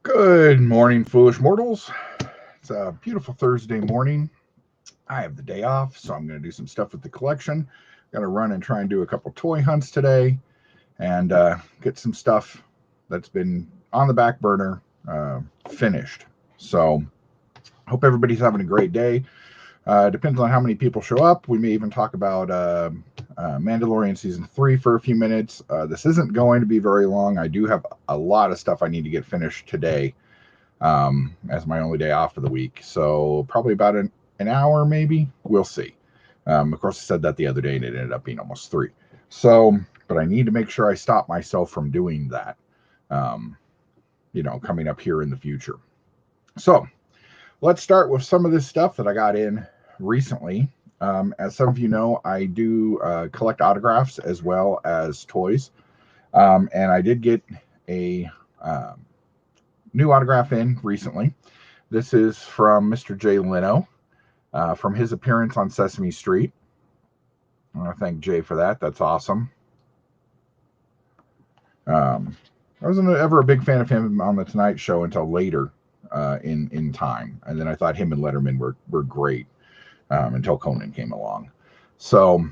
Good morning, foolish mortals. It's a beautiful Thursday morning. I have the day off, so I'm going to do some stuff with the collection. Got to run and try and do a couple toy hunts today and get some stuff that's been on the back burner finished. So, hope everybody's having a great day. Depends on how many people show up. We may even talk about Mandalorian Season 3 for a few minutes. This isn't going to be very long. I do have a lot of stuff I need to get finished today as my only day off of the week. So probably about an hour, maybe. We'll see. Of course, I said that the other day, and it ended up being almost 3. So, but I need to make sure I stop myself from doing that, coming up here in the future. So let's start with some of this stuff that I got in recently. As some of you know, I do collect autographs as well as toys. And I did get a new autograph in recently. This is from Mr. Jay Leno from his appearance on Sesame Street. I want to thank Jay for that. That's awesome. I wasn't ever a big fan of him on the Tonight Show until later in time. And then I thought him and Letterman were great until Conan came along. So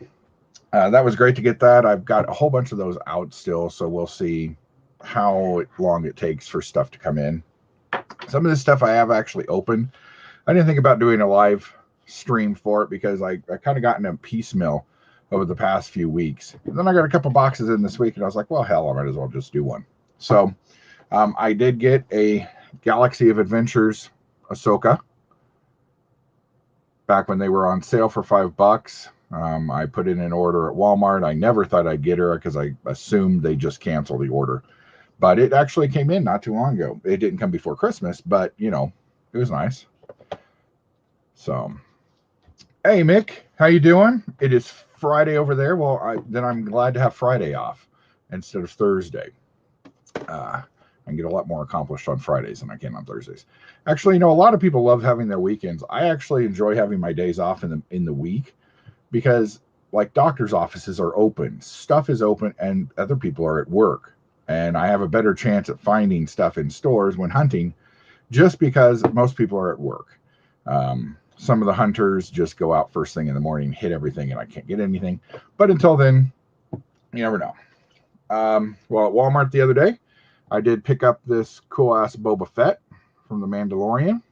that was great to get that. I've got a whole bunch of those out still, so we'll see how long it takes for stuff to come in. Some of this stuff I have actually opened. I didn't think about doing a live stream for it because I kind of got in a piecemeal over the past few weeks. And then I got a couple boxes in this week, and I was like, well, hell, I might as well just do one. So I did get a Galaxy of Adventures Ahsoka back when they were on sale for $5. I put in an order at Walmart. I never thought I'd get her because I assumed they just canceled the order. But it actually came in not too long ago. It didn't come before Christmas, but, it was nice. So, hey, Mick, how you doing? It is Friday over there. Well, I'm glad to have Friday off instead of Thursday. I can get a lot more accomplished on Fridays than I can on Thursdays. Actually, a lot of people love having their weekends. I actually enjoy having my days off in the week because, like, doctors' offices are open, stuff is open, and other people are at work. And I have a better chance at finding stuff in stores when hunting just because most people are at work. Some of the hunters just go out first thing in the morning, hit everything, and I can't get anything. But until then, you never know. Well, at Walmart the other day, I did pick up this cool-ass Boba Fett from the Mandalorian.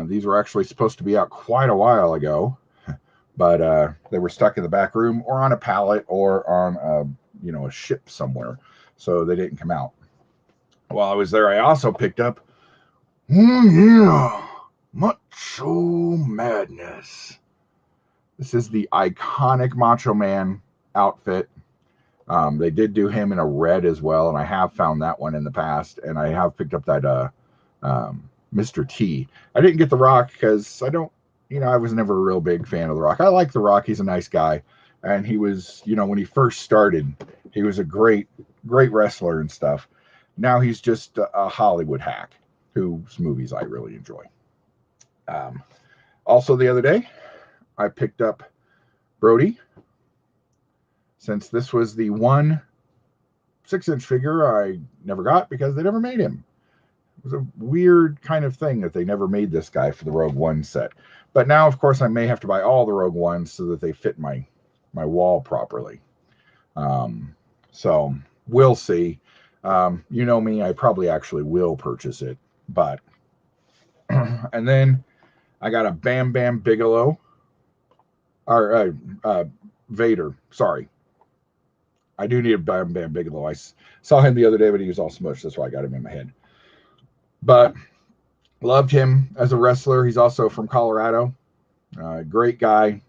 These were actually supposed to be out quite a while ago, but they were stuck in the back room or on a pallet or on a ship somewhere, so they didn't come out. While I was there, I also picked up Macho Madness. This is the iconic Macho Man outfit. They did do him in a red as well, and I have found that one in the past, and I have picked up that Mr. T. I didn't get The Rock because I was never a real big fan of The Rock. I like The Rock. He's a nice guy. And he was, when he first started, he was a great wrestler and stuff. Now he's just a Hollywood hack whose movies I really enjoy. Also, the other day, I picked up Brody. Since this was the one 6-inch figure I never got because they never made him. It was a weird kind of thing that they never made this guy for the Rogue One set. But now, of course, I may have to buy all the Rogue Ones so that they fit my wall properly. So we'll see. You know me, I probably actually will purchase it. But, and then I got a Bam Bam Bigelow. Or Vader, sorry. I do need a Bam Bam Bigelow. I saw him the other day, but he was all smushed. That's why I got him in my head. But loved him as a wrestler. He's also from Colorado. Great guy.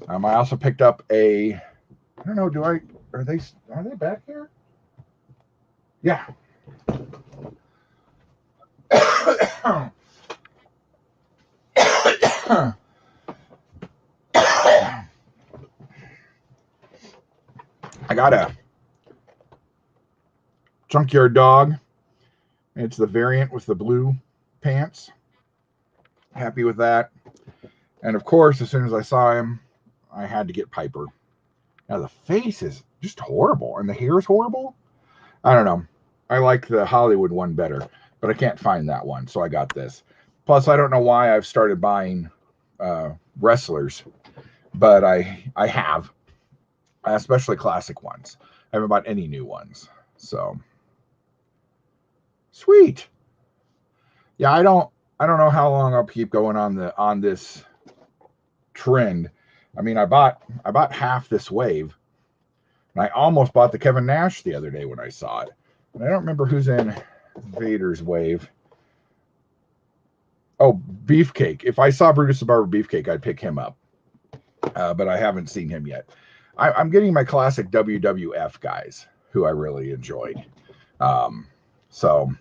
I also picked up I don't know, are they back here? Yeah. I got a Junkyard Dog. It's the variant with the blue pants. Happy with that. And of course, as soon as I saw him, I had to get Piper. Now the face is just horrible, and the hair is horrible. I don't know. I like the Hollywood one better, but I can't find that one, so I got this. Plus, I don't know why I've started buying wrestlers, but I have, especially classic ones. I haven't bought any new ones. So sweet. Yeah, I don't know how long I'll keep going on this trend. I mean, I bought half this wave, and I almost bought the Kevin Nash the other day when I saw it. And I don't remember who's in Vader's wave. Oh, Beefcake. If I saw Brutus the Barber Beefcake, I'd pick him up. But I haven't seen him yet. I'm getting my classic WWF guys who I really enjoyed. So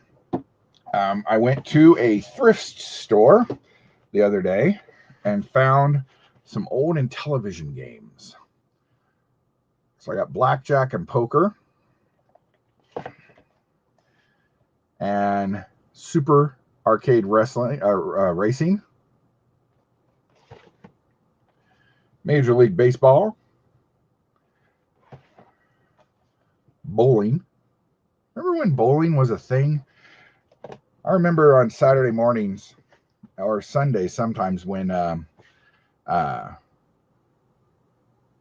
I went to a thrift store the other day and found some old Intellivision games. So I got blackjack and poker and Super Arcade Wrestling Racing, Major League Baseball, bowling. Remember when bowling was a thing? I remember on Saturday mornings or Sundays sometimes when I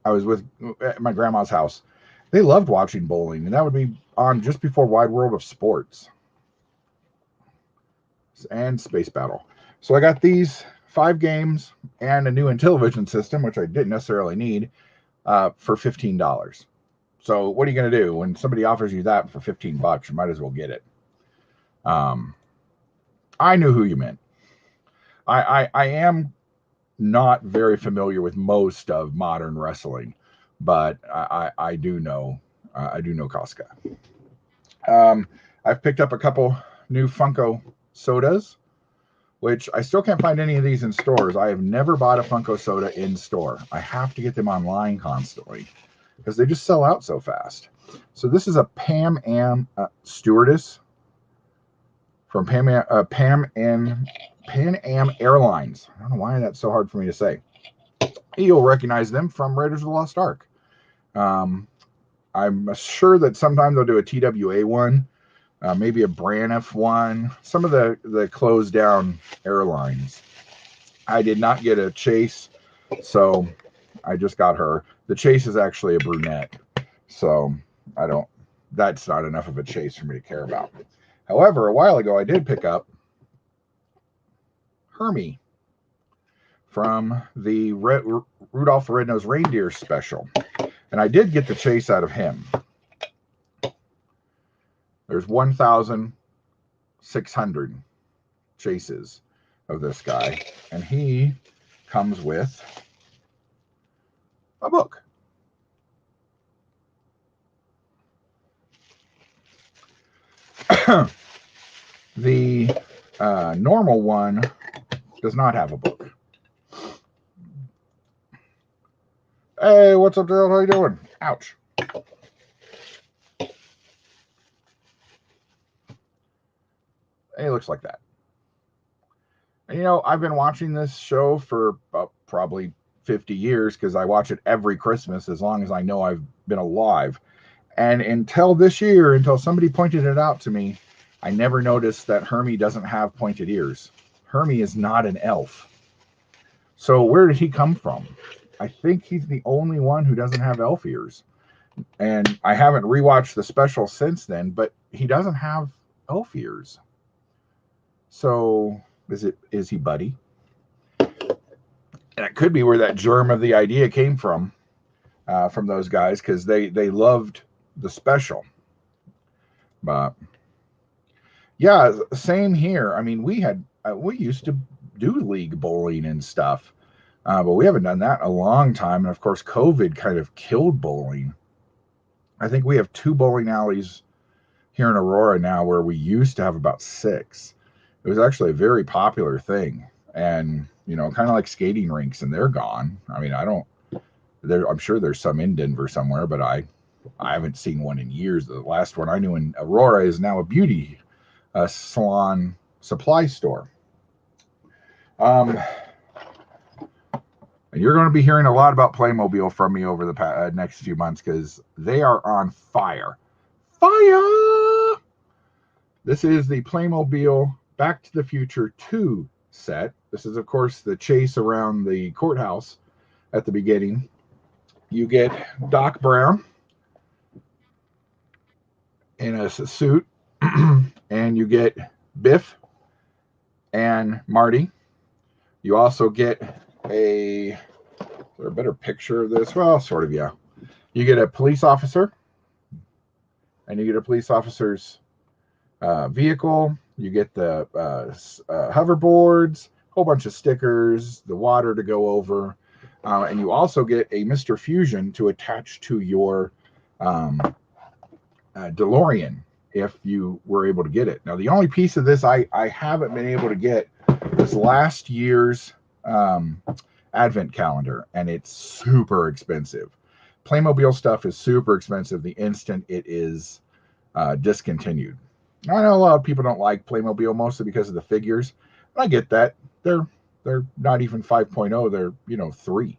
was at my grandma's house. They loved watching bowling, and that would be on just before Wide World of Sports and Space Battle. So I got these 5 games and a new Intellivision system, which I didn't necessarily need, for $15. So what are you going to do when somebody offers you that for $15? You might as well get it. I knew who you meant. I am not very familiar with most of modern wrestling, but I do know Casca. I've picked up a couple new Funko Sodas, which I still can't find any of these in stores. I have never bought a Funko Soda in store. I have to get them online constantly because they just sell out so fast. So this is a Pan Am stewardess from Pan Am Airlines. I don't know why that's so hard for me to say. You'll recognize them from Raiders of the Lost Ark. I'm sure that sometime they'll do a TWA one, maybe a Braniff one, some of the closed down airlines. I did not get a Chase, so I just got her. The Chase is actually a brunette, so that's not enough of a Chase for me to care about. However, a while ago I did pick up Hermie from the Rudolph the Red-Nosed Reindeer special. And I did get the Chase out of him. There's 1,600 chases of this guy. And he comes with a book. The normal one does not have a book. Hey, what's up, Daryl? How you doing? Ouch. It looks like that. And, I've been watching this show for probably 50 years because I watch it every Christmas as long as I know I've been alive. And until this year, until somebody pointed it out to me, I never noticed that Hermie doesn't have pointed ears. Hermie is not an elf. So where did he come from? I think he's the only one who doesn't have elf ears. And I haven't rewatched the special since then, but he doesn't have elf ears. So is he Buddy? And it could be where that germ of the idea came from those guys, because they loved the special. But yeah, same here. I mean, we used to do league bowling and stuff. But we haven't done that in a long time. And of course, COVID kind of killed bowling. I think we have 2 bowling alleys here in Aurora now where we used to have about 6. It was actually a very popular thing. And, kind of like skating rinks, and they're gone. I mean, I'm sure there's some in Denver somewhere, but I haven't seen one in years. The last one I knew in Aurora is now a beauty salon supply store. And you're going to be hearing a lot about Playmobil from me over the next few months because they are on fire. fire. This is the Playmobil Back to the Future 2 set. This is, of course, the chase around the courthouse at the beginning. You get Doc Brown in a suit, and you get Biff and Marty. You also get is there a better picture of this? Well, sort of, yeah. You get a police officer, and you get a police officer's vehicle. You get the hoverboards, a whole bunch of stickers, the water to go over, and you also get a Mr. Fusion to attach to your DeLorean if you were able to get it. Now, the only piece of this I haven't been able to get is last year's advent calendar, and it's super expensive. Playmobil stuff is super expensive the instant it is discontinued. I know a lot of people don't like Playmobil mostly because of the figures. I get that. They're not even 5.0. They're 3.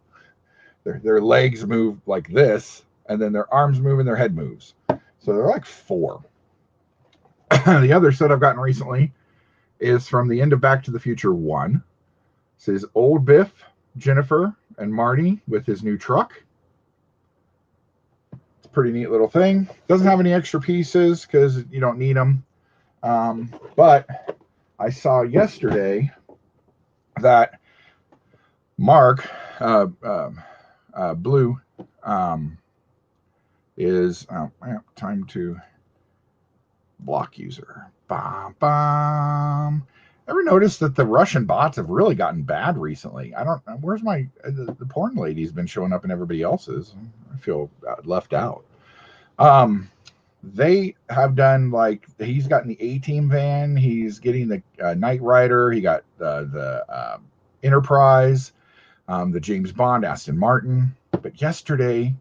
Their legs move like this, and then their arms move and their head moves. So they're like 4. The other set I've gotten recently is from the end of Back to the Future 1. This is old Biff, Jennifer, and Marty with his new truck. It's a pretty neat little thing. Doesn't have any extra pieces because you don't need them. But I saw yesterday that Mark Blue is time to block user. Bam, bam. Ever noticed that the Russian bots have really gotten bad recently? I don't. Where's my the porn lady's been showing up in everybody else's? I feel left out. They have done he's gotten the A-Team van. He's getting the Knight Rider. He got the Enterprise, the James Bond, Aston Martin. But yesterday,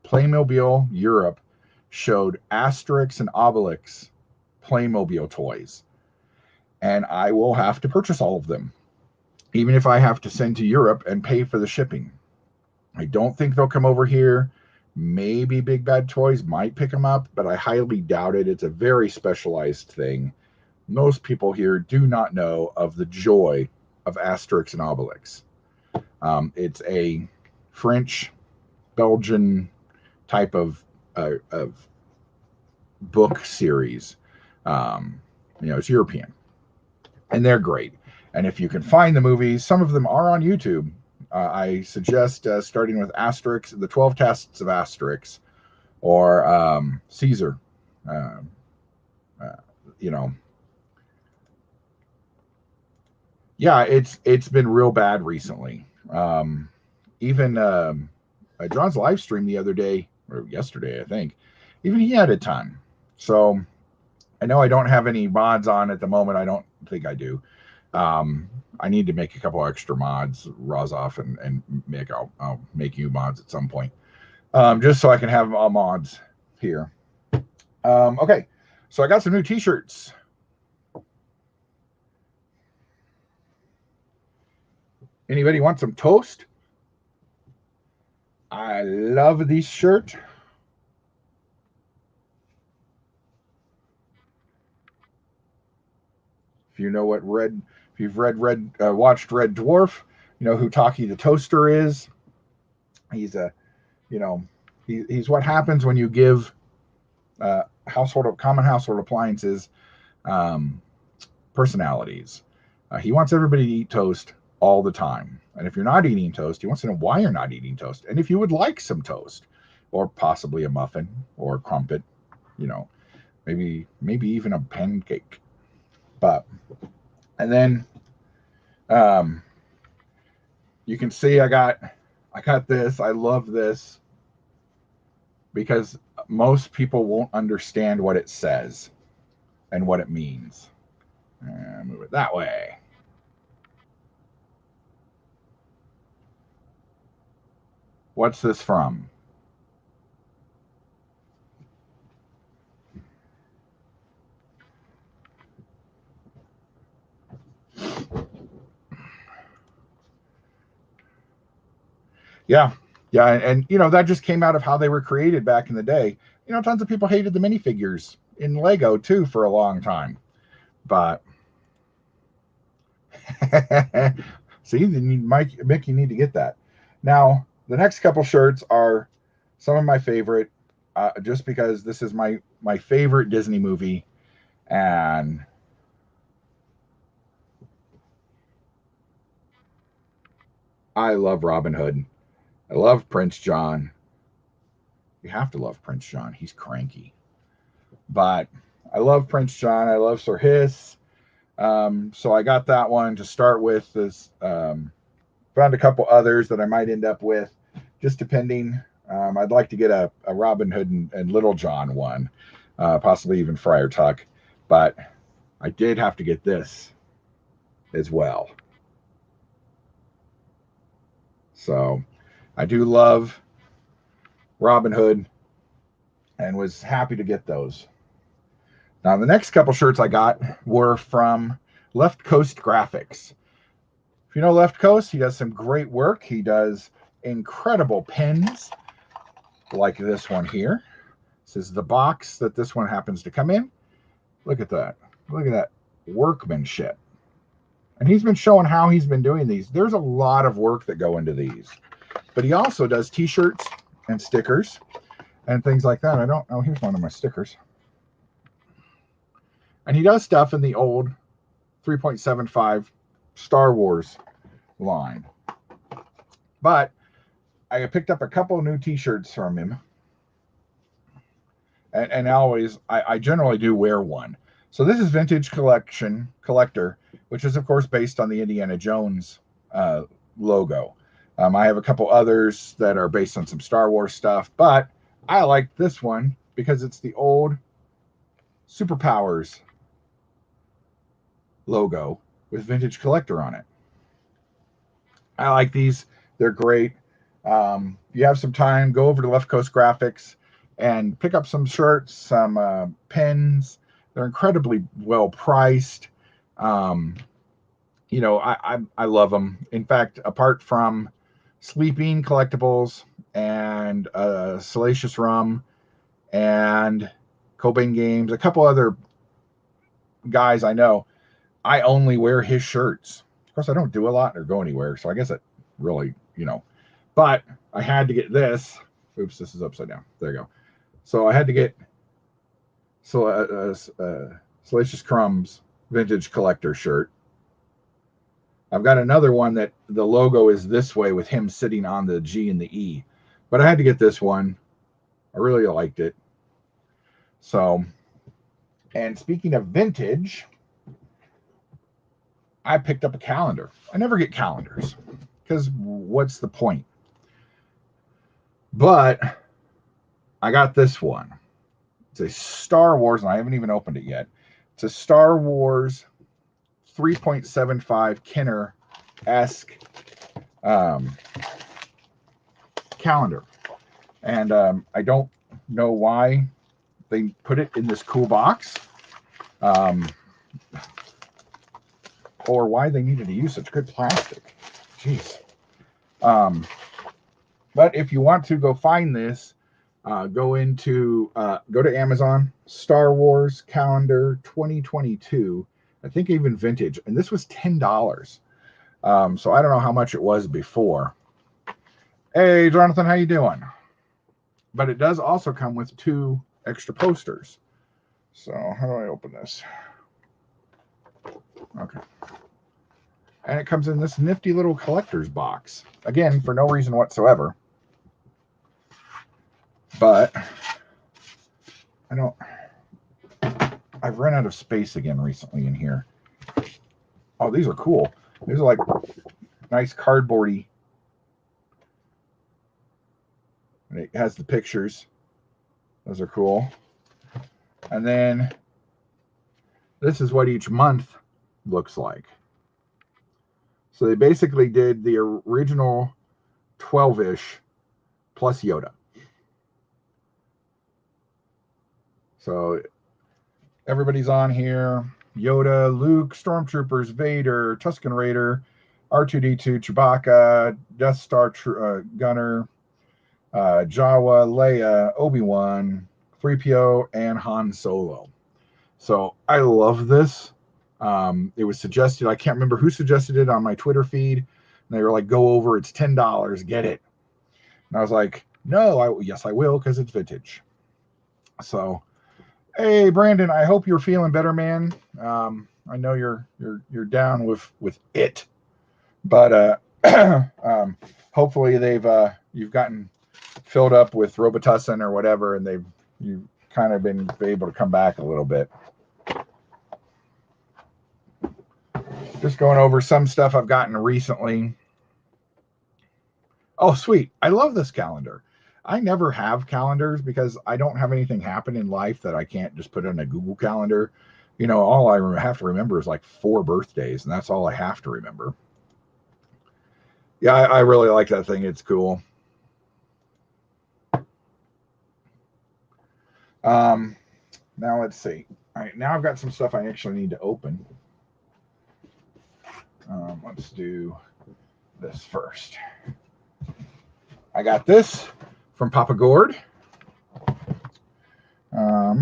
Playmobil Europe showed Asterix and Obelix Playmobil toys. And I will have to purchase all of them, even if I have to send to Europe and pay for the shipping. I don't think they'll come over here. Maybe Big Bad Toys might pick them up, but I highly doubt it. It's a very specialized thing. Most people here do not know of the joy of Asterix and Obelix. It's a French, Belgian type of book series. It's European. And they're great. And if you can find the movies, some of them are on YouTube. I suggest starting with Asterix, the 12 Tests of Asterix, or Caesar. Yeah, it's been real bad recently. Even John's live stream the other day, or yesterday, I think, even he had a ton. So I know I don't have any mods on at the moment. I don't think I do. I need to make a couple extra mods, Rozoff and Mick. I'll make you mods at some point, just so I can have all mods here. Okay, so I got some new T-shirts. Anybody want some toast? I love this shirt. If you know what if you've watched Red Dwarf, you know who Taki the Toaster is. He's he's what happens when you give common household appliances personalities. He wants everybody to eat toast all the time. And if you're not eating toast, he wants to know why you're not eating toast. And if you would like some toast, or possibly a muffin or a crumpet, maybe even a pancake. And then you can see I got this. I love this because most people won't understand what it says and what it means. And move it that way. What's this from? Yeah, Yeah, and you know, that just came out of how they were created back in the day. You know, tons of people hated the minifigures in Lego too for a long time. But see, then you might, Mick, you need to get that. Now, the next couple shirts are some of my favorite, just because this is my favorite Disney movie, and I love Robin Hood. I love Prince John. You have to love Prince John. He's cranky, but I love Prince John. I love Sir Hiss. So I got that one to start with. This found a couple others that I might end up with, just depending. I'd like to get a Robin Hood and Little John one, possibly even Friar Tuck, but I did have to get this as well. So I do love Robin Hood and was happy to get those. Now, the next couple shirts I got were from Left Coast Graphics. If you know Left Coast, he does some great work. He does incredible pins like this one here. This is the box that this one happens to come in. Look at that. Look at that workmanship. And he's been showing how he's been doing these. There's a lot of work that go into these. But he also does t-shirts and stickers and things like that. I don't know. Here's one of my stickers. And he does stuff in the old 3.75 Star Wars line. But I picked up a couple new t-shirts from him. And always, I generally do wear one. So this is Vintage Collector, which is, of course, based on the Indiana Jones logo. I have a couple others that are based on some Star Wars stuff, but I like this one because it's the old Superpowers logo with Vintage Collector on it. I like these. They're great. If you have some time, go over to Left Coast Graphics and pick up some shirts, some pens. They're incredibly well priced. You know, I love them. In fact, apart from Sleeping Collectibles and Salacious Rum and Cobain Games, a couple other guys I know, I only wear his shirts. Of course, I don't do a lot or go anywhere, so I guess it really, you know. But I had to get this. Oops, this is upside down. There you go. So I had to get Salacious Crumb's Vintage Collector shirt. I've got another one that the logo is this way with him sitting on the G and the E. But I had to get this one. I really liked it. So, and speaking of vintage, I picked up a calendar. I never get calendars because what's the point? But I got this one. It's a Star Wars, and I haven't even opened it yet. It's a Star Wars 3.75 Kenner-esque calendar. And I don't know why they put it in this cool box, or why they needed to use such good plastic. Jeez. But if you want to go find this, go to Amazon, Star Wars calendar 2022. I think even vintage, and this was $10. So I don't know how much it was before. Hey, Jonathan, how you doing? But it does also come with 2 extra posters. So how do I open this? Okay. And it comes in this nifty little collector's box. Again, for no reason whatsoever. But I've run out of space again recently in here. Oh, these are cool. These are like nice cardboardy. And it has the pictures. Those are cool. And then this is what each month looks like. So they basically did the original 12-ish plus Yoda. So everybody's on here. Yoda, Luke, Stormtroopers, Vader, Tusken Raider, R2-D2, Chewbacca, Death Star Gunner, Jawa, Leia, Obi-Wan, 3PO, and Han Solo. So I love this. It was suggested. I can't remember who suggested it on my Twitter feed. And they were like, "Go over. It's $10. Get it." And I was like, "No, yes, I will, because it's vintage." So, hey, Brandon, I hope you're feeling better, man. I know you're down with it, but hopefully you've gotten filled up with Robitussin or whatever, and you've kind of been able to come back a little bit. Just going over some stuff I've gotten recently. Oh, sweet. I love this calendar. I never have calendars because I don't have anything happen in life that I can't just put in a Google Calendar. All I have to remember is like 4 birthdays, and that's all I have to remember. Yeah, I really like that thing. It's cool. Now let's see. All right, now I've got some stuff I actually need to open. Let's do this first. I got this from Papa Gord. I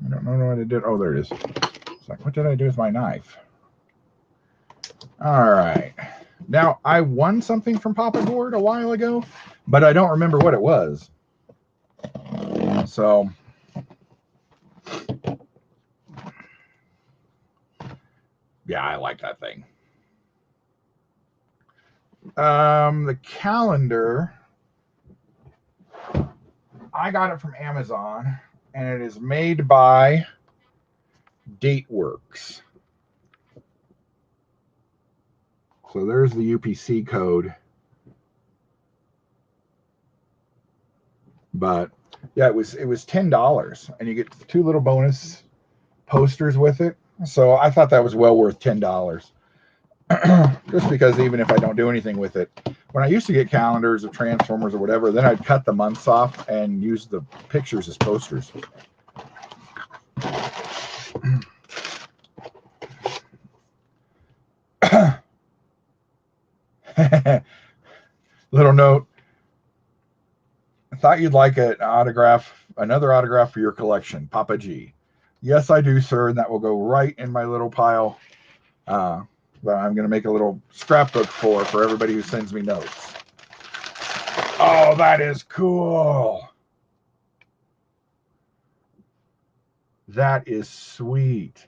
don't know what it did. Oh, there it is. It's like, what did I do with my knife? All right. Now, I won something from Papa Gord a while ago, but I don't remember what it was. So, yeah, I like that thing. The calendar, I got it from Amazon, and it is made by DateWorks. So there's the UPC code. But yeah, it was $10, and you get 2 little bonus posters with it. So I thought that was well worth $10. Just because even if I don't do anything with it, when I used to get calendars of Transformers or whatever, then I'd cut the months off and use the pictures as posters. Little note. I thought you'd like another autograph for your collection, Papa G. Yes, I do, sir, and that will go right in my little pile. But I'm going to make a little scrapbook for everybody who sends me notes. Oh, that is cool. That is sweet.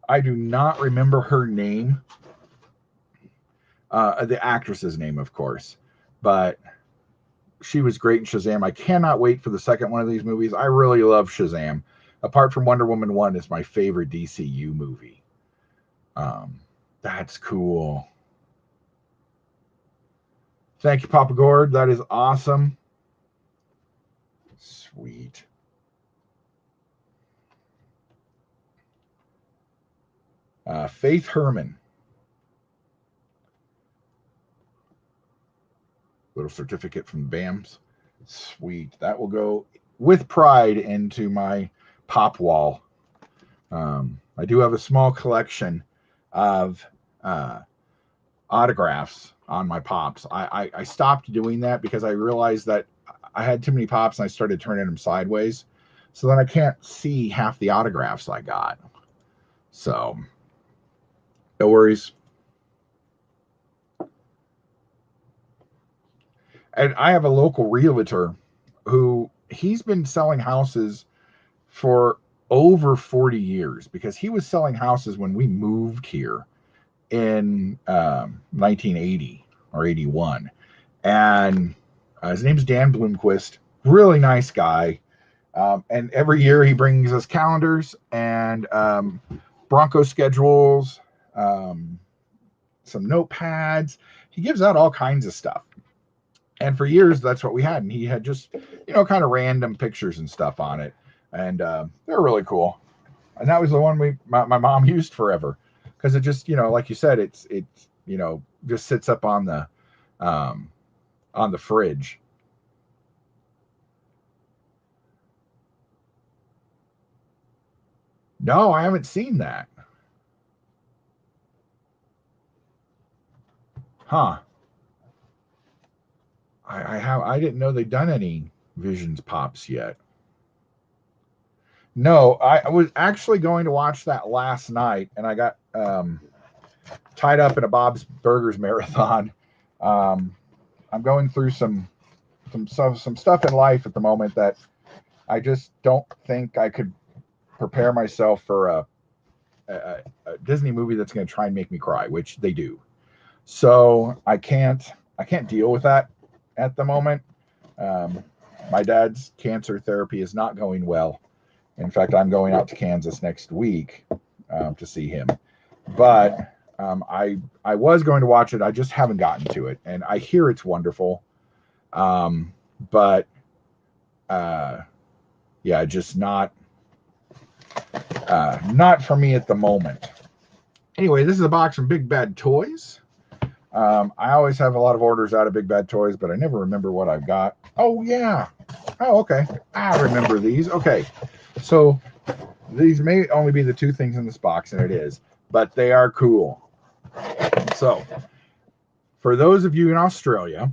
I do not remember her name. The actress's name, of course. But she was great in Shazam. I cannot wait for the second one of these movies. I really love Shazam. Apart from Wonder Woman 1, it's my favorite DCU movie. That's cool. Thank you, Papa Gord. That is awesome. Sweet. Faith Herman. Little certificate from BAMS. Sweet. That will go with pride into my pop wall. I do have a small collection of autographs on my pops. I stopped doing that because I realized that I had too many pops and I started turning them sideways. So then I can't see half the autographs I got. So, no worries. And I have a local realtor who he's been selling houses for over 40 years because he was selling houses when we moved here in 1980 or 81. And his name's Dan Bloomquist. Really nice guy. And every year he brings us calendars and Bronco schedules, some notepads. He gives out all kinds of stuff. And for years, that's what we had. And he had just, kind of random pictures and stuff on it. And they're really cool. And that was the one my mom used forever. Because it just, like you said, it's just sits up on the fridge. No, I haven't seen that. Huh. I didn't know they'd done any Visions Pops yet. No, I was actually going to watch that last night, and I got tied up in a Bob's Burgers marathon. Um, I'm going through some stuff in life at the moment that I just don't think I could prepare myself for a Disney movie that's going to try and make me cry, which they do. So I can't deal with that at the moment. Um, my dad's cancer therapy is not going well. In fact, I'm going out to Kansas next week to see him. But I was going to watch it. I just haven't gotten to it, and I hear it's wonderful. But yeah, just not for me at the moment. Anyway, this is a box from Big Bad Toys. I always have a lot of orders out of Big Bad Toys, but I never remember what I've got. Oh, yeah. Oh, okay. I remember these. Okay. So these may only be the two things in this box, and it is, but they are cool. So for those of you in Australia,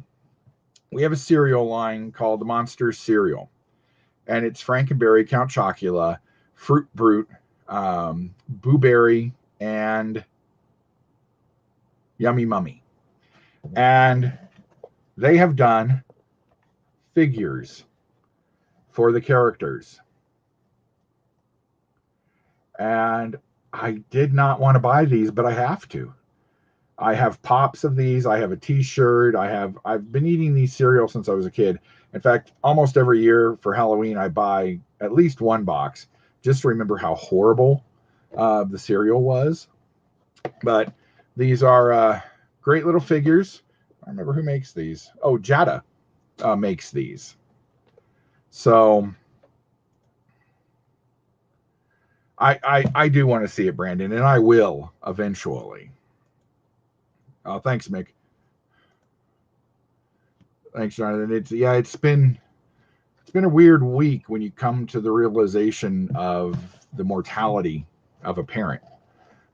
we have a cereal line called the Monsters Cereal, and it's Frankenberry, Count Chocula, Fruit Brute, Boo Berry, and Yummy Mummy. And they have done figures for the characters. And I did not want to buy these, but I have to. I have pops of these. I have a t-shirt. I've been eating these cereal since I was a kid. In fact, almost every year for Halloween, I buy at least one box just to remember how horrible the cereal was. But these are great little figures. I remember who makes these. Oh, Jada makes these. So I do want to see it, Brandon, and I will eventually. Oh, thanks, Mick. Thanks, Jonathan. It's been a weird week when you come to the realization of the mortality of a parent.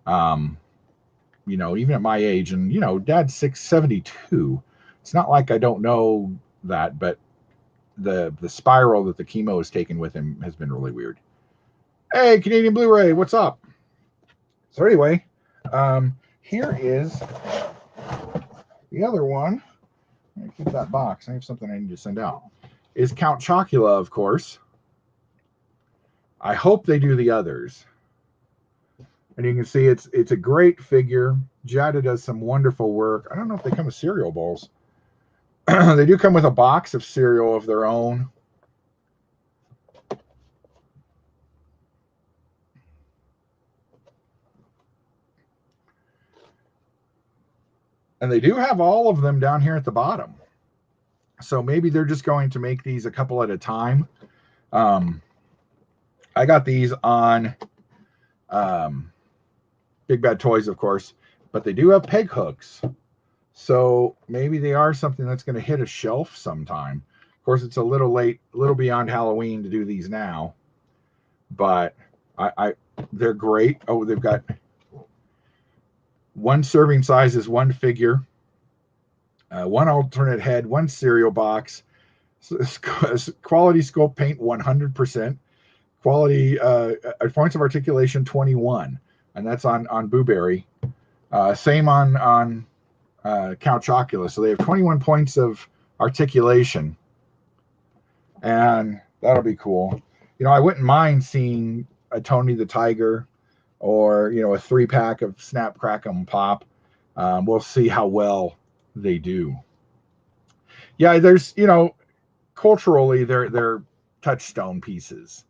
Even at my age, and Dad's 672. It's not like I don't know that, but the spiral that the chemo has taken with him has been really weird. Hey, Canadian Blu-ray, what's up? So anyway, here is the other one. Let me keep that box. I have something I need to send out. Is Count Chocula, of course. I hope they do the others. And you can see it's a great figure. Jada does some wonderful work. I don't know if they come with cereal bowls. They do come with a box of cereal of their own. And they do have all of them down here at the bottom. So maybe they're just going to make these a couple at a time. I got these on Big Bad Toys, of course, but they do have peg hooks. So maybe they are something that's going to hit a shelf sometime. Of course, it's a little late, a little beyond Halloween to do these now, but they're great. Oh, they've got one serving size is one figure, one alternate head, one cereal box, quality sculpt paint 100%, quality points of articulation 21, and that's on Boo Berry. Same on Count Chocula. So they have 21 points of articulation, and that'll be cool. I wouldn't mind seeing a Tony the Tiger, or a 3-pack of Snap, Crackle, and Pop. We'll see how well they do. Yeah, there's culturally they're touchstone pieces,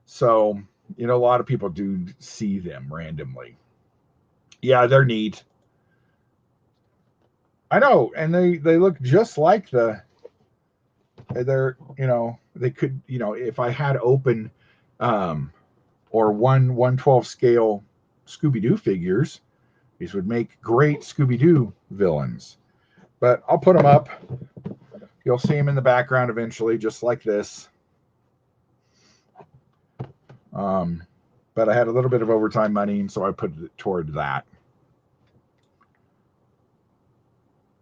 so a lot of people do see them randomly. Yeah, they're neat. I know, and they look just like they're they could if I had open or 1/12 scale Scooby-Doo figures, these would make great Scooby-Doo villains. But I'll put them up. You'll see them in the background eventually, just like this. But I had a little bit of overtime money, and so I put it toward that.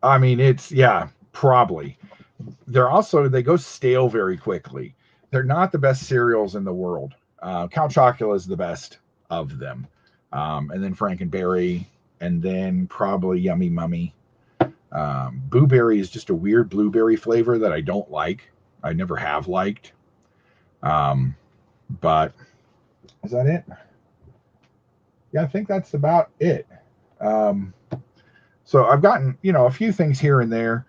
I mean, it's, yeah, probably. They go stale very quickly. They're not the best cereals in the world. Count Chocula is the best of them. And then Frankenberry, and then probably Yummy Mummy. Blueberry is just a weird blueberry flavor that I don't like. I never have liked. But is that it? Yeah, I think that's about it. Um, so I've gotten, a few things here and there.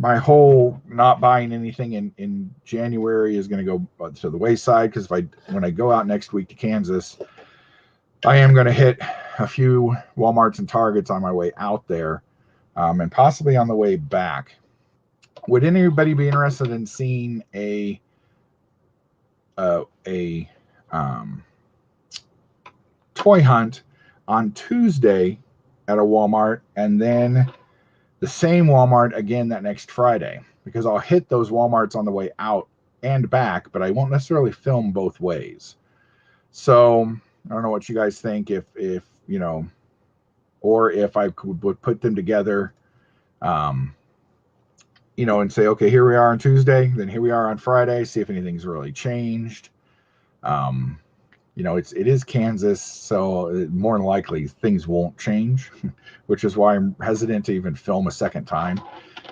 My whole not buying anything in January is going to go to the wayside, because when I go out next week to Kansas, I am going to hit a few Walmarts and Targets on my way out there, and possibly on the way back. Would anybody be interested in seeing a toy hunt on Tuesday at a Walmart, and then the same Walmart again that next Friday? Because I'll hit those Walmarts on the way out and back, but I won't necessarily film both ways. So I don't know what you guys think, if or if I would put them together, and say, okay, here we are on Tuesday, then here we are on Friday, see if anything's really changed. It is Kansas, so more than likely things won't change, which is why I'm hesitant to even film a second time.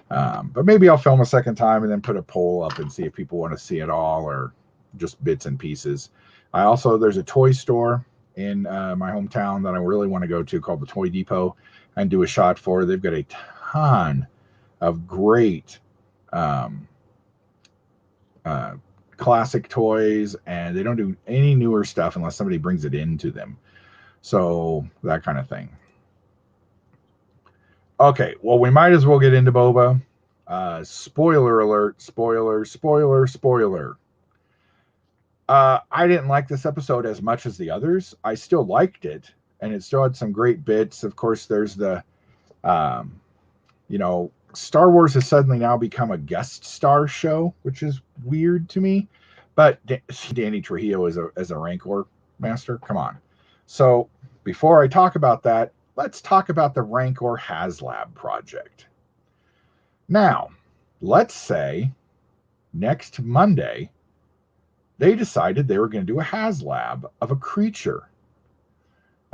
But maybe I'll film a second time and then put a poll up and see if people want to see it all, or just bits and pieces. There's a toy store in my hometown that I really want to go to, called the Toy Depot, and do a shot for. They've got a ton of great classic toys, and they don't do any newer stuff unless somebody brings it into them. So that kind of thing. Okay, well, we might as well get into Boba. Spoiler alert, spoiler. I didn't like this episode as much as the others. I still liked it, and it still had some great bits. Of course, there's the, Star Wars has suddenly now become a guest star show, which is weird to me. But Danny Trejo as a Rancor master, come on. So before I talk about that, let's talk about the Rancor HasLab project. Now, let's say next Monday, they decided they were going to do a HasLab of a creature.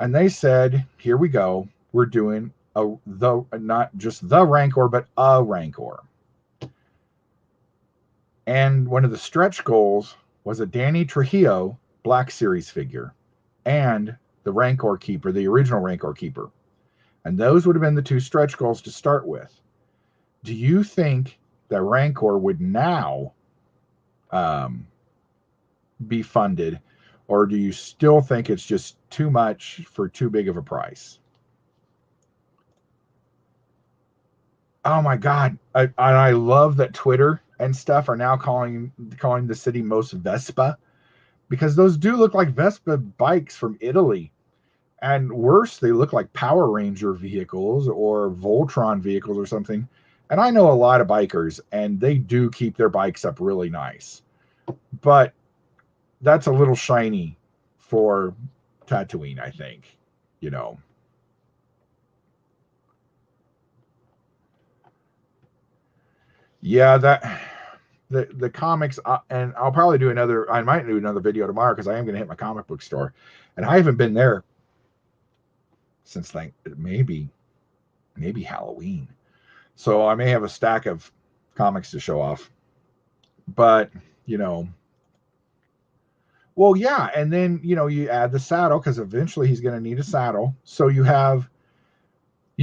And they said, here we go. We're doing not just the Rancor, but a Rancor. And one of the stretch goals was a Danny Trejo Black Series figure and the Rancor Keeper, the original Rancor Keeper. And those would have been the two stretch goals to start with. Do you think that Rancor would now be funded, or do you still think it's just too much for too big of a price? Oh my God. I love that Twitter and stuff are now calling the city most Vespa, because those do look like Vespa bikes from Italy. And worse, they look like Power Ranger vehicles or Voltron vehicles or something. And I know a lot of bikers, and they do keep their bikes up really nice. But that's a little shiny for Tatooine, I think. Yeah, the comics, and I'll probably I might do another video tomorrow, because I am going to hit my comic book store, and I haven't been there since maybe Halloween. So I may have a stack of comics to show off. But, well, yeah, and then, you add the saddle, because eventually he's going to need a saddle. So you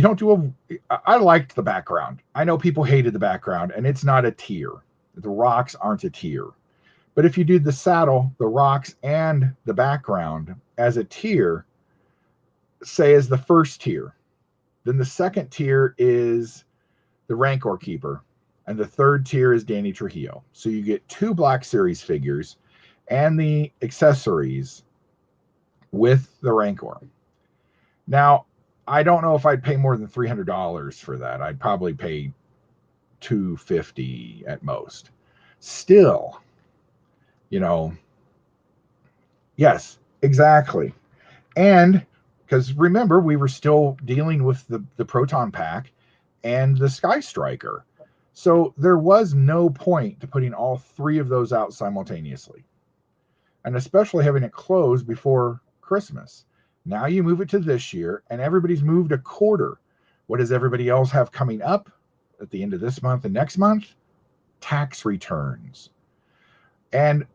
don't do I liked the background. I know people hated the background, and it's not a tier. The rocks aren't a tier. But if you do the saddle, the rocks, and the background as a tier, say as the first tier, then the second tier is the Rancor Keeper, and the third tier is Danny Trejo. So you get two Black Series figures and the accessories with the Rancor. Now, I don't know if I'd pay more than $300 for that. I'd probably pay $250 at most. Still, yes, exactly. And because remember, we were still dealing with the proton pack, and the Sky Striker. So there was no point to putting all 3 of those out simultaneously, and especially having it close before Christmas. Now you move it to this year, and everybody's moved a quarter. What does everybody else have coming up at the end of this month and next month? Tax returns. And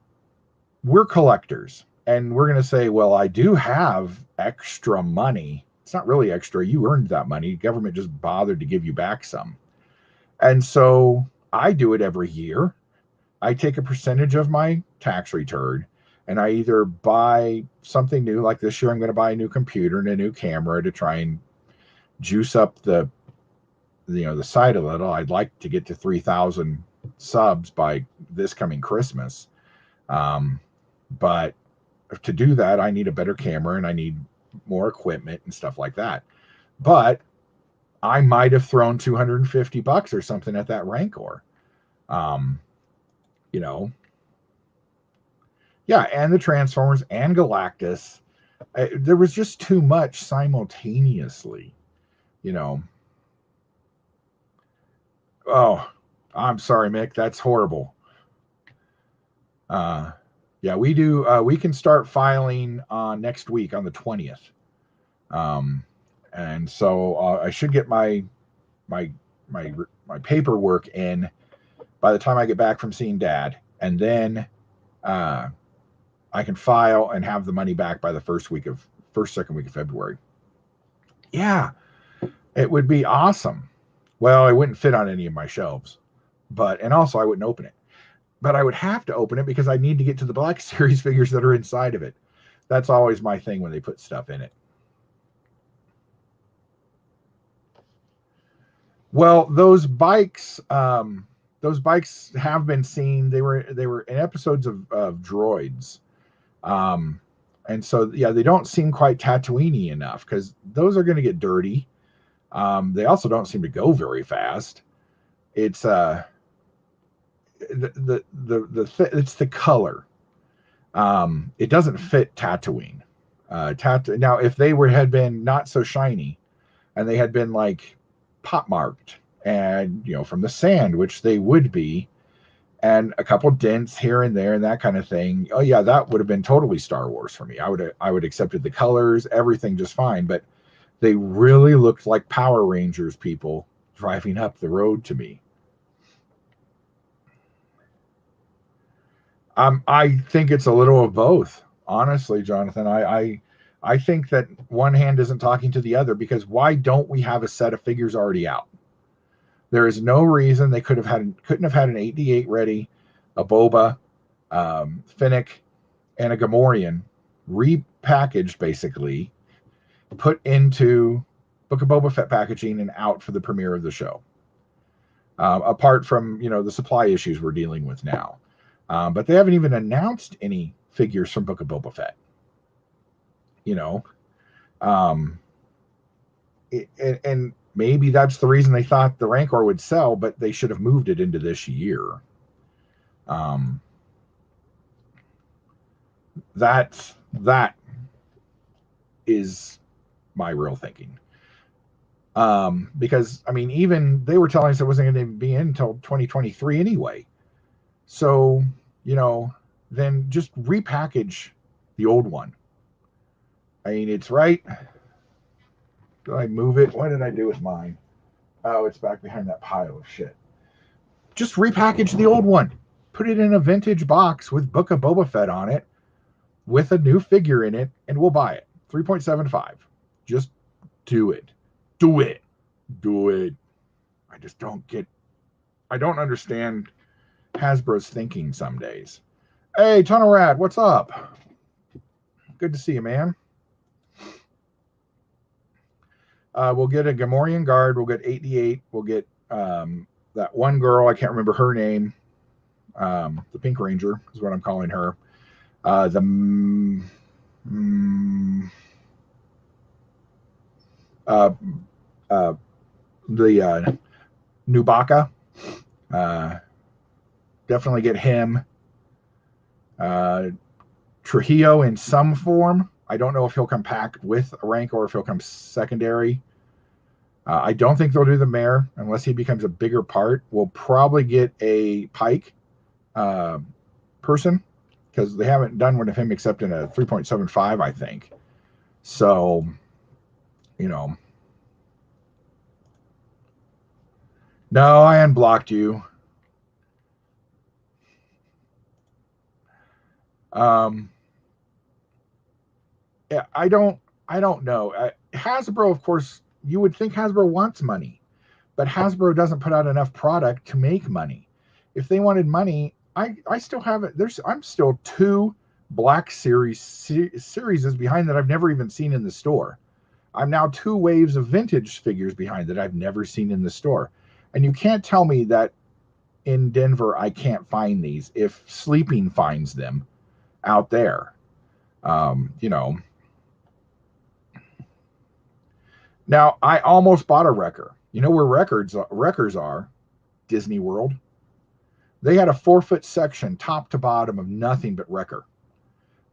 we're collectors, and we're going to say, well, I do have extra money. It's not really extra. You earned that money. The government just bothered to give you back some. And so I do it every year. I take a percentage of my tax return, and I either buy something new, like this year I'm going to buy a new computer and a new camera to try and juice up the site a little. I'd like to get to 3,000 subs by this coming Christmas. But to do that, I need a better camera and I need more equipment and stuff like that. But I might have thrown $250 or something at that Rancor. Yeah, and the Transformers and Galactus. There was just too much simultaneously, Oh, I'm sorry, Mick. That's horrible. Yeah, we do. We can start filing next week on the 20th. And so I should get my paperwork in by the time I get back from seeing Dad, and then I can file and have the money back by the second week of February. Yeah, it would be awesome. Well, it wouldn't fit on any of my shelves, and also I wouldn't open it. But I would have to open it because I need to get to the Black Series figures that are inside of it. That's always my thing when they put stuff in it. Well, those bikes have been seen. They were in episodes of Droids. And so, yeah, they don't seem quite Tatooine-y enough because those are going to get dirty. They also don't seem to go very fast. It's it's the color. It doesn't fit Tatooine. Now, if they had been not so shiny, and they had been like pot marked, and from the sand, which they would be, and a couple dents here and there and that kind of thing. Oh yeah, that would have been totally Star Wars for me. I would accepted the colors, everything just fine. But they really looked like Power Rangers people driving up the road to me. I think it's a little of both, honestly, Jonathan. I think that one hand isn't talking to the other, because why don't we have a set of figures already out? There is no reason they couldn't have had an 8D8 ready, a Boba, Finnick, and a Gamorrean repackaged, basically, put into Book of Boba Fett packaging and out for the premiere of the show. Apart from the supply issues we're dealing with now. But they haven't even announced any figures from Book of Boba Fett. And maybe that's the reason they thought the Rancor would sell, but they should have moved it into this year. That is my real thinking. Because even they were telling us it wasn't going to be in until 2023 anyway. So, then just repackage the old one. It's right. Did I move it? What did I do with mine? Oh, it's back behind that pile of shit. Just repackage the old one. Put it in a vintage box with Book of Boba Fett on it, with a new figure in it, and we'll buy it. 3.75. Just do it. Do it. Do it. I don't understand Hasbro's thinking some days. Hey, Tunnel Rad, what's up? Good to see you, man. We'll get a Gamorrean guard. We'll get 8D8. We'll get that one girl. I can't remember her name. The Pink Ranger is what I'm calling her. The Nubaka. Definitely get him. Trujillo in some form. I don't know if he'll come packed with a rank or if he'll come secondary. I don't think they'll do the mayor unless he becomes a bigger part. We'll probably get a Pike uh, person because they haven't done one of him except in a 3.75, I think. So, you know. No, I unblocked you. Um, yeah, I don't know. Hasbro, of course, you would think Hasbro wants money, but Hasbro doesn't put out enough product to make money. If they wanted money, I still have it. I'm still two Black series behind that I've never even seen in the store. I'm now two waves of vintage figures behind that I've never seen in the store. And you can't tell me that in Denver I can't find these if Sleeping finds them out there. You know. Now I almost bought a wrecker. You know where wreckers are? Disney World. They had a 4-foot section, top to bottom, of nothing but wrecker.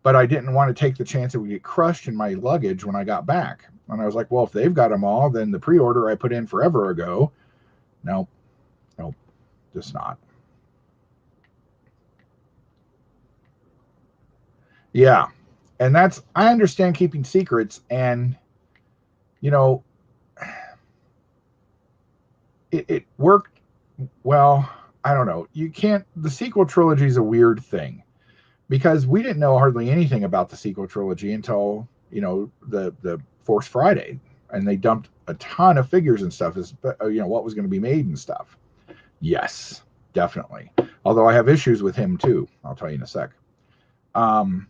But I didn't want to take the chance it would get crushed in my luggage when I got back. And I was like, well, if they've got them all, then the pre-order I put in forever ago. Nope, nope, just not. Yeah, and I understand keeping secrets, and you know, it worked well. I don't know. You can't. The sequel trilogy is a weird thing because we didn't know hardly anything about the sequel trilogy until the Force Friday, and they dumped a ton of figures and stuff as what was going to be made and stuff. Yes, definitely. Although I have issues with him too. I'll tell you in a sec. Um,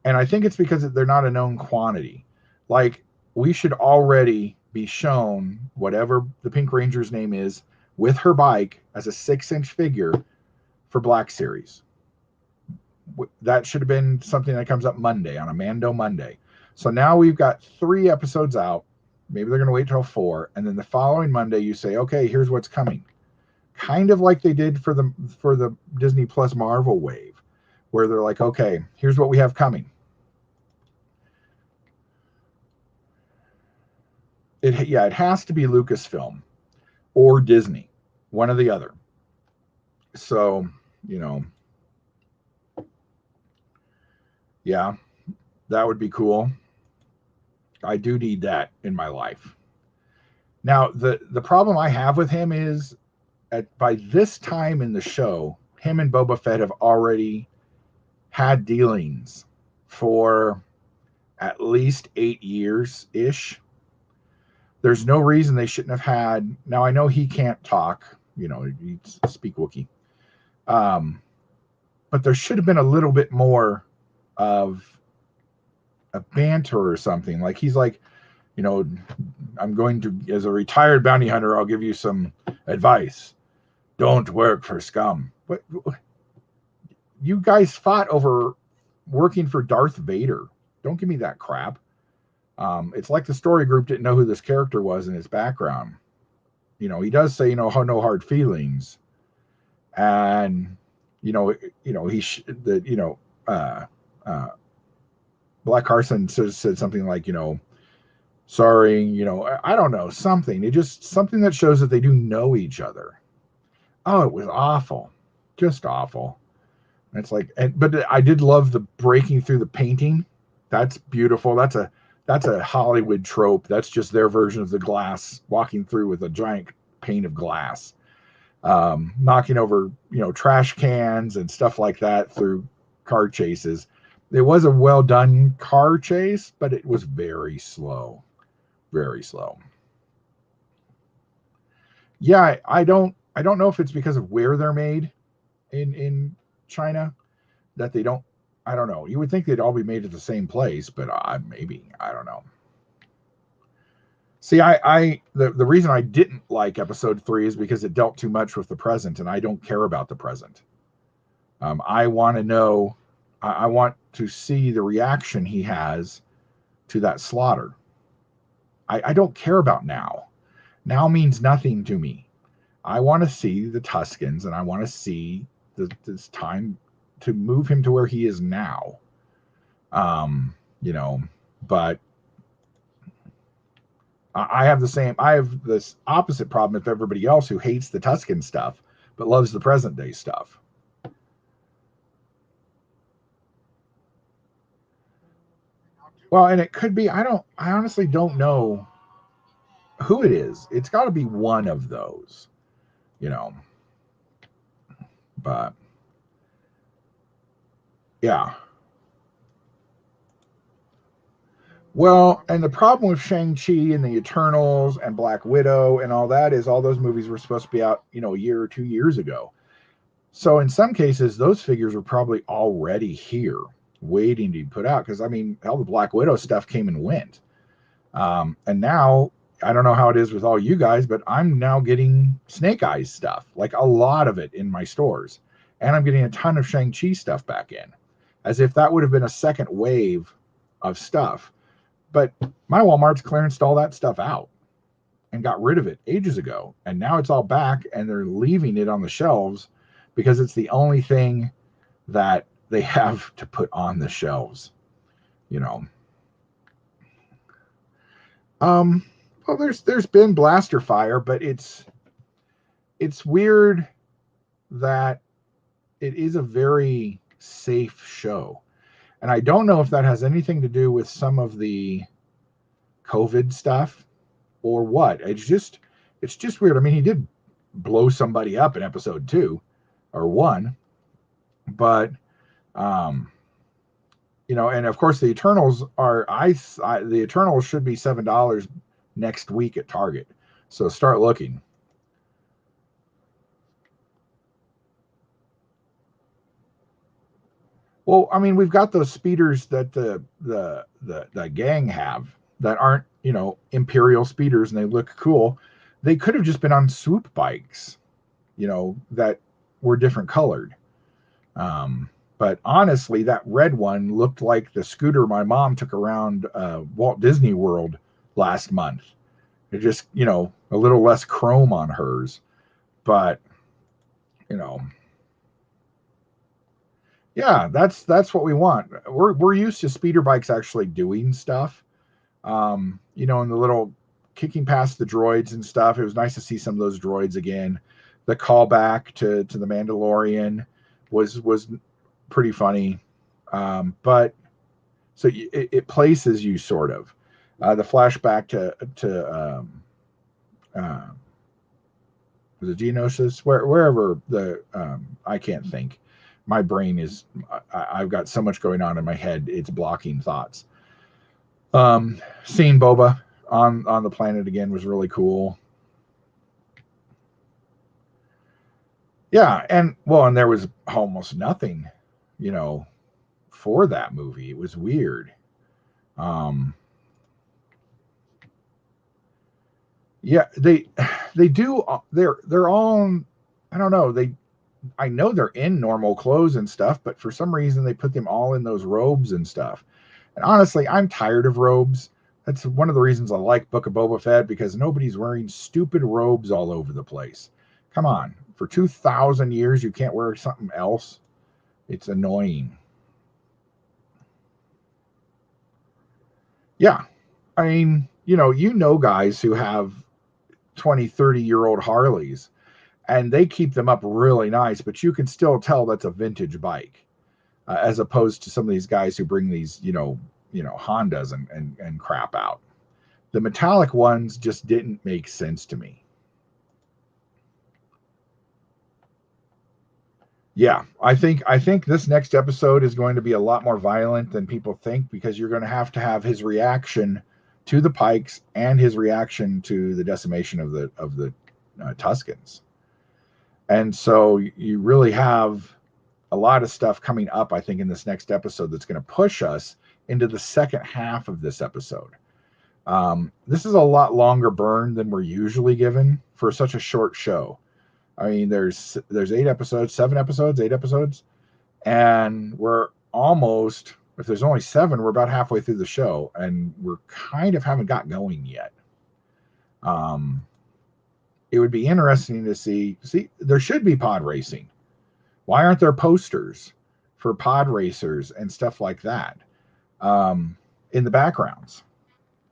and I think it's because they're not a known quantity. Like, we should already be shown whatever the Pink Ranger's name is with her bike as a 6-inch figure for Black Series. That should have been something that comes up Monday, on a Mando Monday. So now we've got 3 episodes out. Maybe they're going to wait till 4, and then the following Monday you say, okay, here's what's coming. Kind of like they did for the Disney Plus Marvel wave, where they're like, okay, here's what we have coming. It has to be Lucasfilm or Disney, one or the other. So, yeah, that would be cool. I do need that in my life. Now, the problem I have with him is by this time in the show, him and Boba Fett have already had dealings for at least 8 years ish. There's no reason they shouldn't have had. Now I know he can't talk, he speak Wookiee, but there should have been a little bit more of a banter or something. Like, he's like, I'm going to, as a retired bounty hunter, I'll give you some advice. Don't work for scum. But you guys fought over working for Darth Vader. Don't give me that crap. It's like the story group didn't know who this character was in his background. He does say, no hard feelings, and Black Carson said something like, sorry, I don't know, something. It just something that shows that they do know each other. Oh, it was awful, just awful. And it's like, but I did love the breaking through the painting. That's beautiful. That's a Hollywood trope. That's just their version of the glass walking through with a giant pane of glass, knocking over trash cans and stuff like that through car chases. It was a well done car chase, but it was very slow, very slow. Yeah, I don't know if it's because of where they're made in China that they don't. I don't know. You would think they'd all be made at the same place, but maybe, I don't know. See, the reason I didn't like episode 3 is because it dealt too much with the present, and I don't care about the present. I want to know. I want to see the reaction he has to that slaughter. I don't care about now. Now means nothing to me. I want to see the Tuskens, and I want to see this time to move him to where he is now. But I have this opposite problem with everybody else who hates the Tuscan stuff but loves the present day stuff. Well, and it could be, I honestly don't know who it is. It's got to be one of those, you know. But yeah. Well, and the problem with Shang-Chi and the Eternals and Black Widow and all that is all those movies were supposed to be out, a year or 2 years ago. So in some cases, those figures were probably already here waiting to be put out. Because, I mean, hell, the Black Widow stuff came and went. And now, I don't know how it is with all you guys, but I'm now getting Snake Eyes stuff, like a lot of it in my stores. And I'm getting a ton of Shang-Chi stuff back in, as if that would have been a second wave of stuff. But my Walmart's clearanced all that stuff out and got rid of it ages ago. And now it's all back and they're leaving it on the shelves because it's the only thing that they have to put on the shelves, Well, there's been blaster fire, but it's weird that it is a very safe show. And I don't know if that has anything to do with some of the COVID stuff or what. It's just weird. I mean, he did blow somebody up in episode 2 or 1, but and of course the Eternals are the Eternals should be $7 next week at Target. So start looking. Well, I mean, we've got those speeders that the gang have that aren't, Imperial speeders, and they look cool. They could have just been on swoop bikes, that were different colored. But honestly, that red one looked like the scooter my mom took around Walt Disney World last month. It just, a little less chrome on hers. But, yeah, that's what we want. We're used to speeder bikes actually doing stuff. In the little kicking past the droids and stuff. It was nice to see some of those droids again. The callback to the Mandalorian was pretty funny. But so it places you sort of. The flashback to was it Geonosis? Wherever the I can't think. My brain is I've got so much going on in my head, it's blocking thoughts. Seeing Boba on the planet again was really cool. Yeah, and there was almost nothing, for that movie. It was weird. Yeah, they do. They're all. I don't know. I know they're in normal clothes and stuff, but for some reason they put them all in those robes and stuff. And honestly, I'm tired of robes. That's one of the reasons I like Book of Boba Fett, because nobody's wearing stupid robes all over the place. Come on, for 2,000 years you can't wear something else. It's annoying. Yeah, I mean, guys who have 20, 30-year-old Harleys, and they keep them up really nice, but you can still tell that's a vintage bike, as opposed to some of these guys who bring these, Hondas and crap out. The metallic ones just didn't make sense to me. Yeah, I think this next episode is going to be a lot more violent than people think, because you're going to have his reaction to the Pikes and his reaction to the decimation of the Tuscans. And so you really have a lot of stuff coming up, I think, in this next episode that's going to push us into the second half of this episode. This is a lot longer burn than we're usually given for such a short show. I mean, there's 8 episodes, 7 episodes, 8 episodes, and we're almost, if there's only 7, we're about halfway through the show, and we're kind of haven't got going yet. It would be interesting to see, there should be pod racing. Why aren't there posters for pod racers and stuff like that in the backgrounds?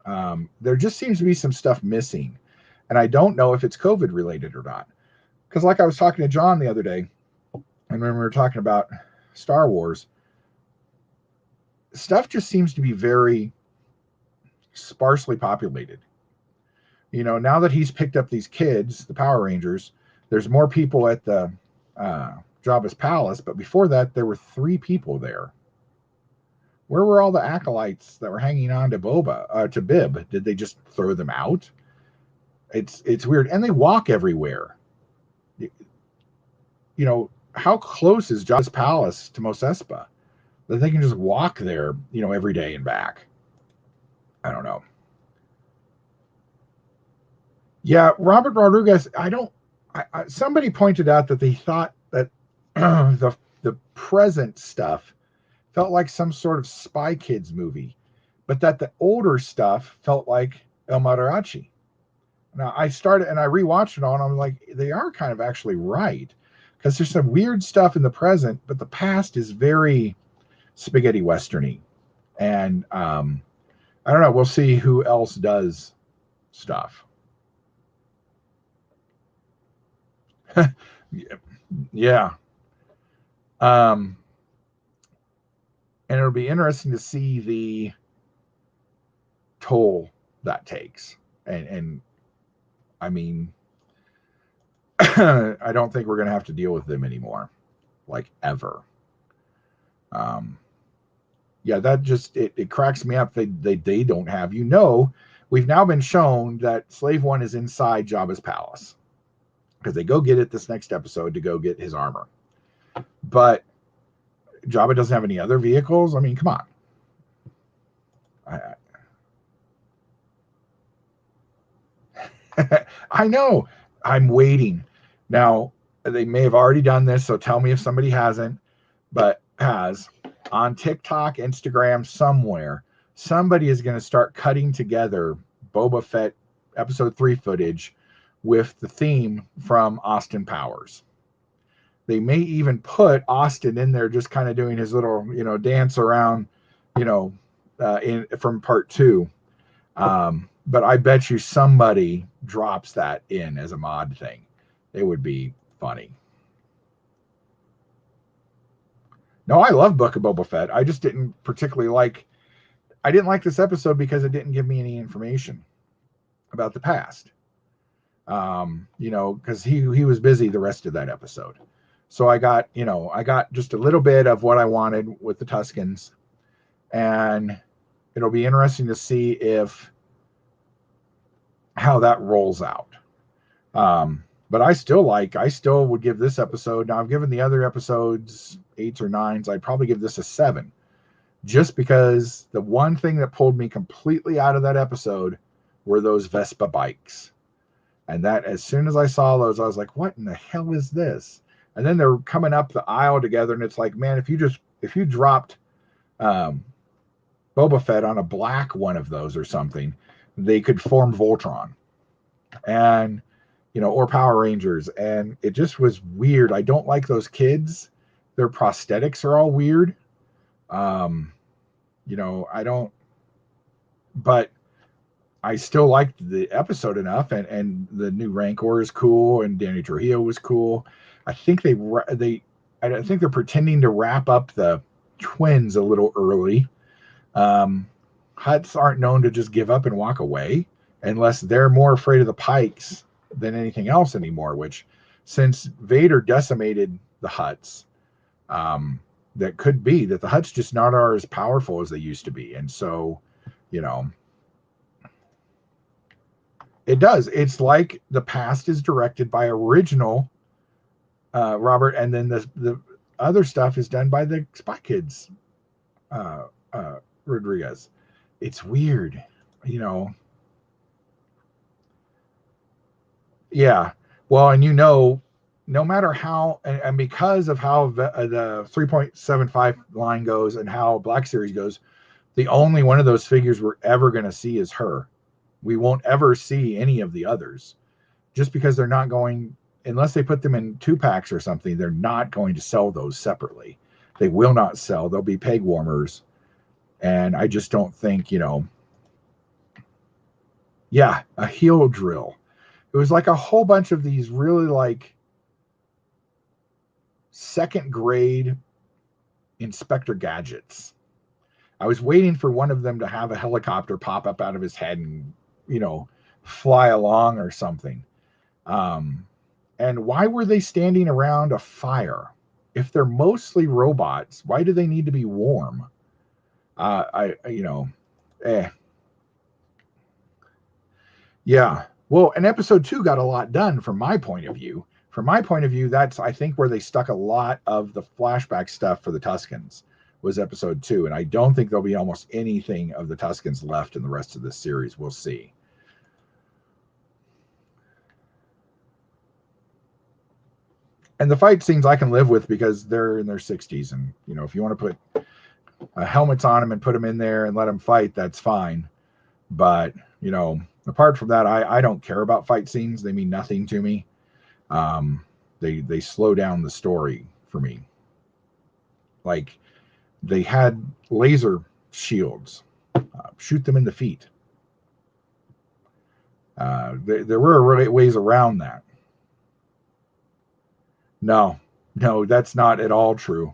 There just seems to be some stuff missing, and I don't know if it's COVID related or not. Because like I was talking to John the other day, and when we were talking about Star Wars, stuff just seems to be very sparsely populated. Now that he's picked up these kids, the Power Rangers, there's more people at the Jabba's palace, but before that, there were 3 people there. Where were all the acolytes that were hanging on to to Bib? Did they just throw them out? It's weird, and they walk everywhere. How close is Jabba's palace to Mos Espa that they can just walk there, every day and back? I don't know. Yeah, Robert Rodriguez. Somebody pointed out that they thought that the present stuff felt like some sort of Spy Kids movie, but that the older stuff felt like El Mariachi. Now I started and I rewatched it all, and I'm like, they are kind of actually right, because there's some weird stuff in the present, but the past is very spaghetti westerny, and I don't know. We'll see who else does stuff. Yeah. And it'll be interesting to see the toll that takes. And I mean, I don't think we're going to have to deal with them anymore, like ever. Yeah, that just, it cracks me up. They don't have, we've now been shown that Slave One is inside Jabba's palace, because they go get it this next episode to go get his armor. But Jabba doesn't have any other vehicles. I mean, come on. I know. I'm waiting. Now, they may have already done this, so tell me if somebody hasn't, but has. On TikTok, Instagram, somewhere, somebody is going to start cutting together Boba Fett episode 3 footage with the theme from Austin Powers. They may even put Austin in there, just kind of doing his little, dance around, from part 2. But I bet you somebody drops that in as a mod thing. It would be funny. No, I love Book of Boba Fett. I just didn't particularly like this episode because it didn't give me any information about the past. Because he was busy the rest of that episode. So I got just a little bit of what I wanted with the Tuskens, and it'll be interesting to see how that rolls out. But I still would give this episode. Now I've given the other episodes 8s or 9s. I'd probably give this a 7, just because the one thing that pulled me completely out of that episode were those Vespa bikes. And that, as soon as I saw those, I was like, what in the hell is this? And then they're coming up the aisle together, and it's like, man, if you dropped Boba Fett on a black one of those or something, they could form Voltron, and or Power Rangers. And it just was weird. I don't like those kids. Their prosthetics are all weird. I don't, but I still liked the episode enough, and the new Rancor is cool, and Danny Trujillo was cool. I think I think they're pretending to wrap up the twins a little early. Hutts aren't known to just give up and walk away unless they're more afraid of the Pikes than anything else anymore, which, since Vader decimated the Hutts, that could be that the Hutts just not are as powerful as they used to be. And so, it does. It's like the past is directed by original Robert, and then the other stuff is done by the Spy Kids Rodriguez. It's weird, Yeah. Well, and no matter how, and because of how the 3.75 line goes and how Black Series goes, the only one of those figures we're ever going to see is her. We won't ever see any of the others, just because they're not going, unless they put them in 2-packs or something, they're not going to sell those separately. They will not sell. They'll be peg warmers. And I just don't think, Yeah, a heel drill. It was like a whole bunch of these really like second grade Inspector Gadgets. I was waiting for one of them to have a helicopter pop up out of his head and, you know, fly along or something. Um, and why were they standing around a fire? If they're mostly robots, why do they need to be warm? You know, eh. Yeah. Well, and episode 2 got a lot done from my point of view. From my point of view, that's, I think, where they stuck a lot of the flashback stuff for the Tuscans was episode 2. And I don't think there'll be almost anything of the Tuscans left in the rest of this series. We'll see. And the fight scenes I can live with because they're in their 60s. And, you know, if you want to put helmets on them and put them in there and let them fight, that's fine. But, you know, apart from that, I don't care about fight scenes. They mean nothing to me. They slow down the story for me. Like, they had laser shields, shoot them in the feet. There were ways around that. No, that's not at all true,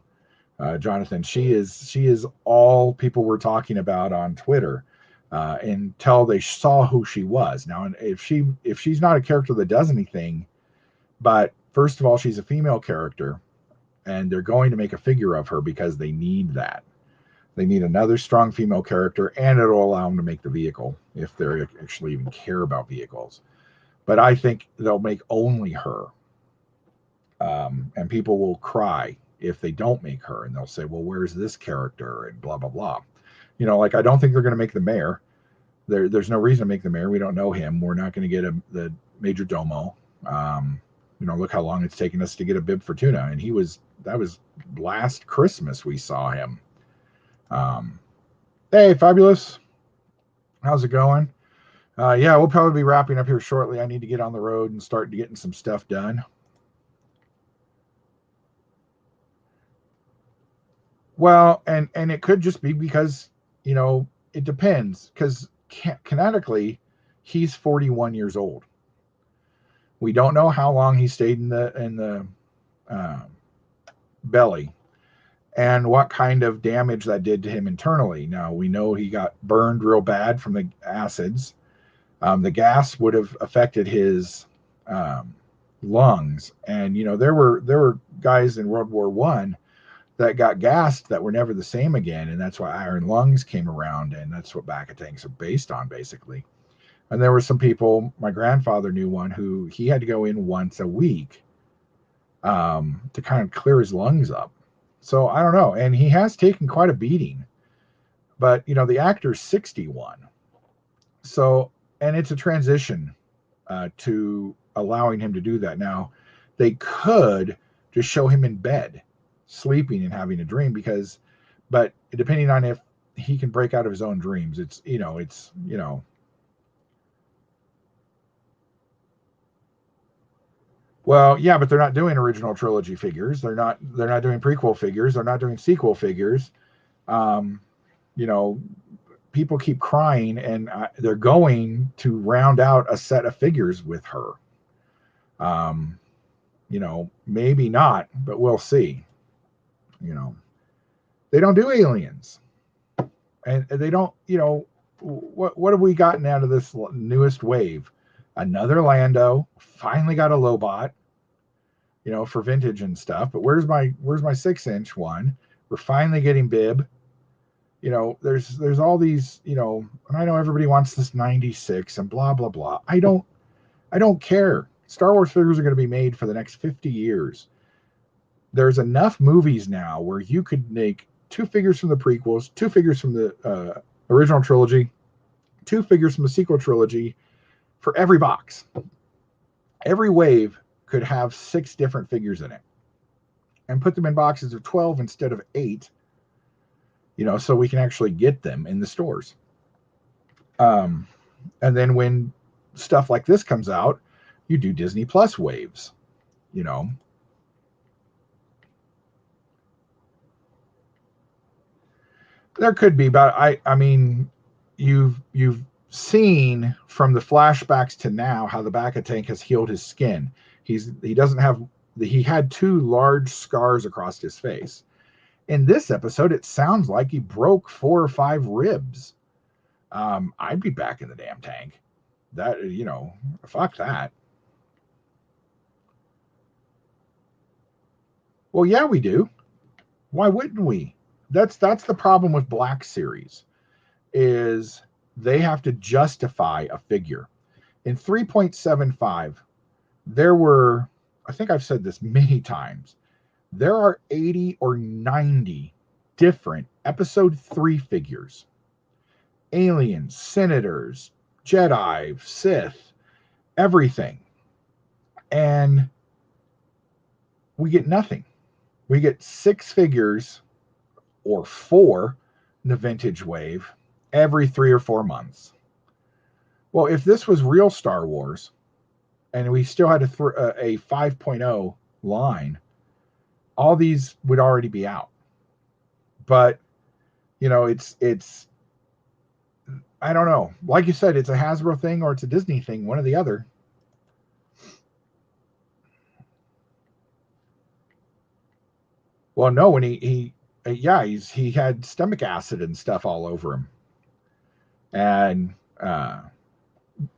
Jonathan. She is all people were talking about on Twitter until they saw who she was. Now, if she's not a character that does anything, but first of all, she's a female character, and they're going to make a figure of her because they need that. They need another strong female character, and it'll allow them to make the vehicle if they actually even care about vehicles. But I think they'll make only her. And people will cry if they don't make her, and they'll say, well, where's this character, and blah blah blah. You know, like, I don't think they're going to make the mayor. There's no reason to make the mayor. We don't know him. We're not going to get the major domo. You know, look how long it's taken us to get a Bib Fortuna, and that was last Christmas we saw him. Hey, Fabulous, how's it going? Yeah, we'll probably be wrapping up here shortly. I need to get on the road and start getting some stuff done. Well, and it could just be because, you know, it depends, because canonically he's 41 years old. We don't know how long he stayed in the uh, belly and what kind of damage that did to him internally. Now, we know he got burned real bad from the acids. The gas would have affected his lungs, and you know, there were guys in World War I that got gassed that were never the same again, and that's why iron lungs came around, and that's what back tanks are based on, basically. And there were some people, my grandfather knew one who he had to go in once a week to kind of clear his lungs up. So I don't know, and he has taken quite a beating, but you know, the actor's 61, so, and it's a transition to allowing him to do that. Now, they could just show him in bed sleeping and having a dream, but depending on if he can break out of his own dreams, it's well, yeah, but they're not doing original trilogy figures. They're not doing prequel figures. They're not doing sequel figures. um you know, people keep crying, and they're going to round out a set of figures with her. um you know, maybe not, but we'll see. You know, they don't do aliens, and they don't, you know, what have we gotten out of this newest wave? Another Lando, finally got a Lobot, you know, for vintage and stuff. But where's my 6-inch one? We're finally getting Bib. You know, there's all these, you know, and I know everybody wants this 96 and blah blah blah. I don't care. Star Wars figures are going to be made for the next 50 years. There's enough movies now where you could make 2 figures from the prequels, 2 figures from the original trilogy, 2 figures from the sequel trilogy for every box. Every wave could have 6 different figures in it, and put them in boxes of 12 instead of 8, you know, so we can actually get them in the stores. And then when stuff like this comes out, you do Disney Plus waves, you know. There could be, but I mean, you've seen from the flashbacks to now how the back of tank has healed his skin. He doesn't have he had 2 large scars across his face. In this episode, it sounds like he broke 4 or 5 ribs. I'd be back in the damn tank. That, fuck that. Well, yeah, we do. Why wouldn't we? That's the problem with Black Series, is they have to justify a figure. In 3.75, there were, I think I've said this many times, there are 80 or 90 different Episode 3 figures. Aliens, Senators, Jedi, Sith, everything. And we get nothing. We get 6 figures or 4 in the vintage wave every 3 or 4 months. Well, if this was real Star Wars and we still had a 5.0 line, all these would already be out. But, it's I don't know. Like you said, it's a Hasbro thing or it's a Disney thing, one or the other. Well, no, when he had stomach acid and stuff all over him, and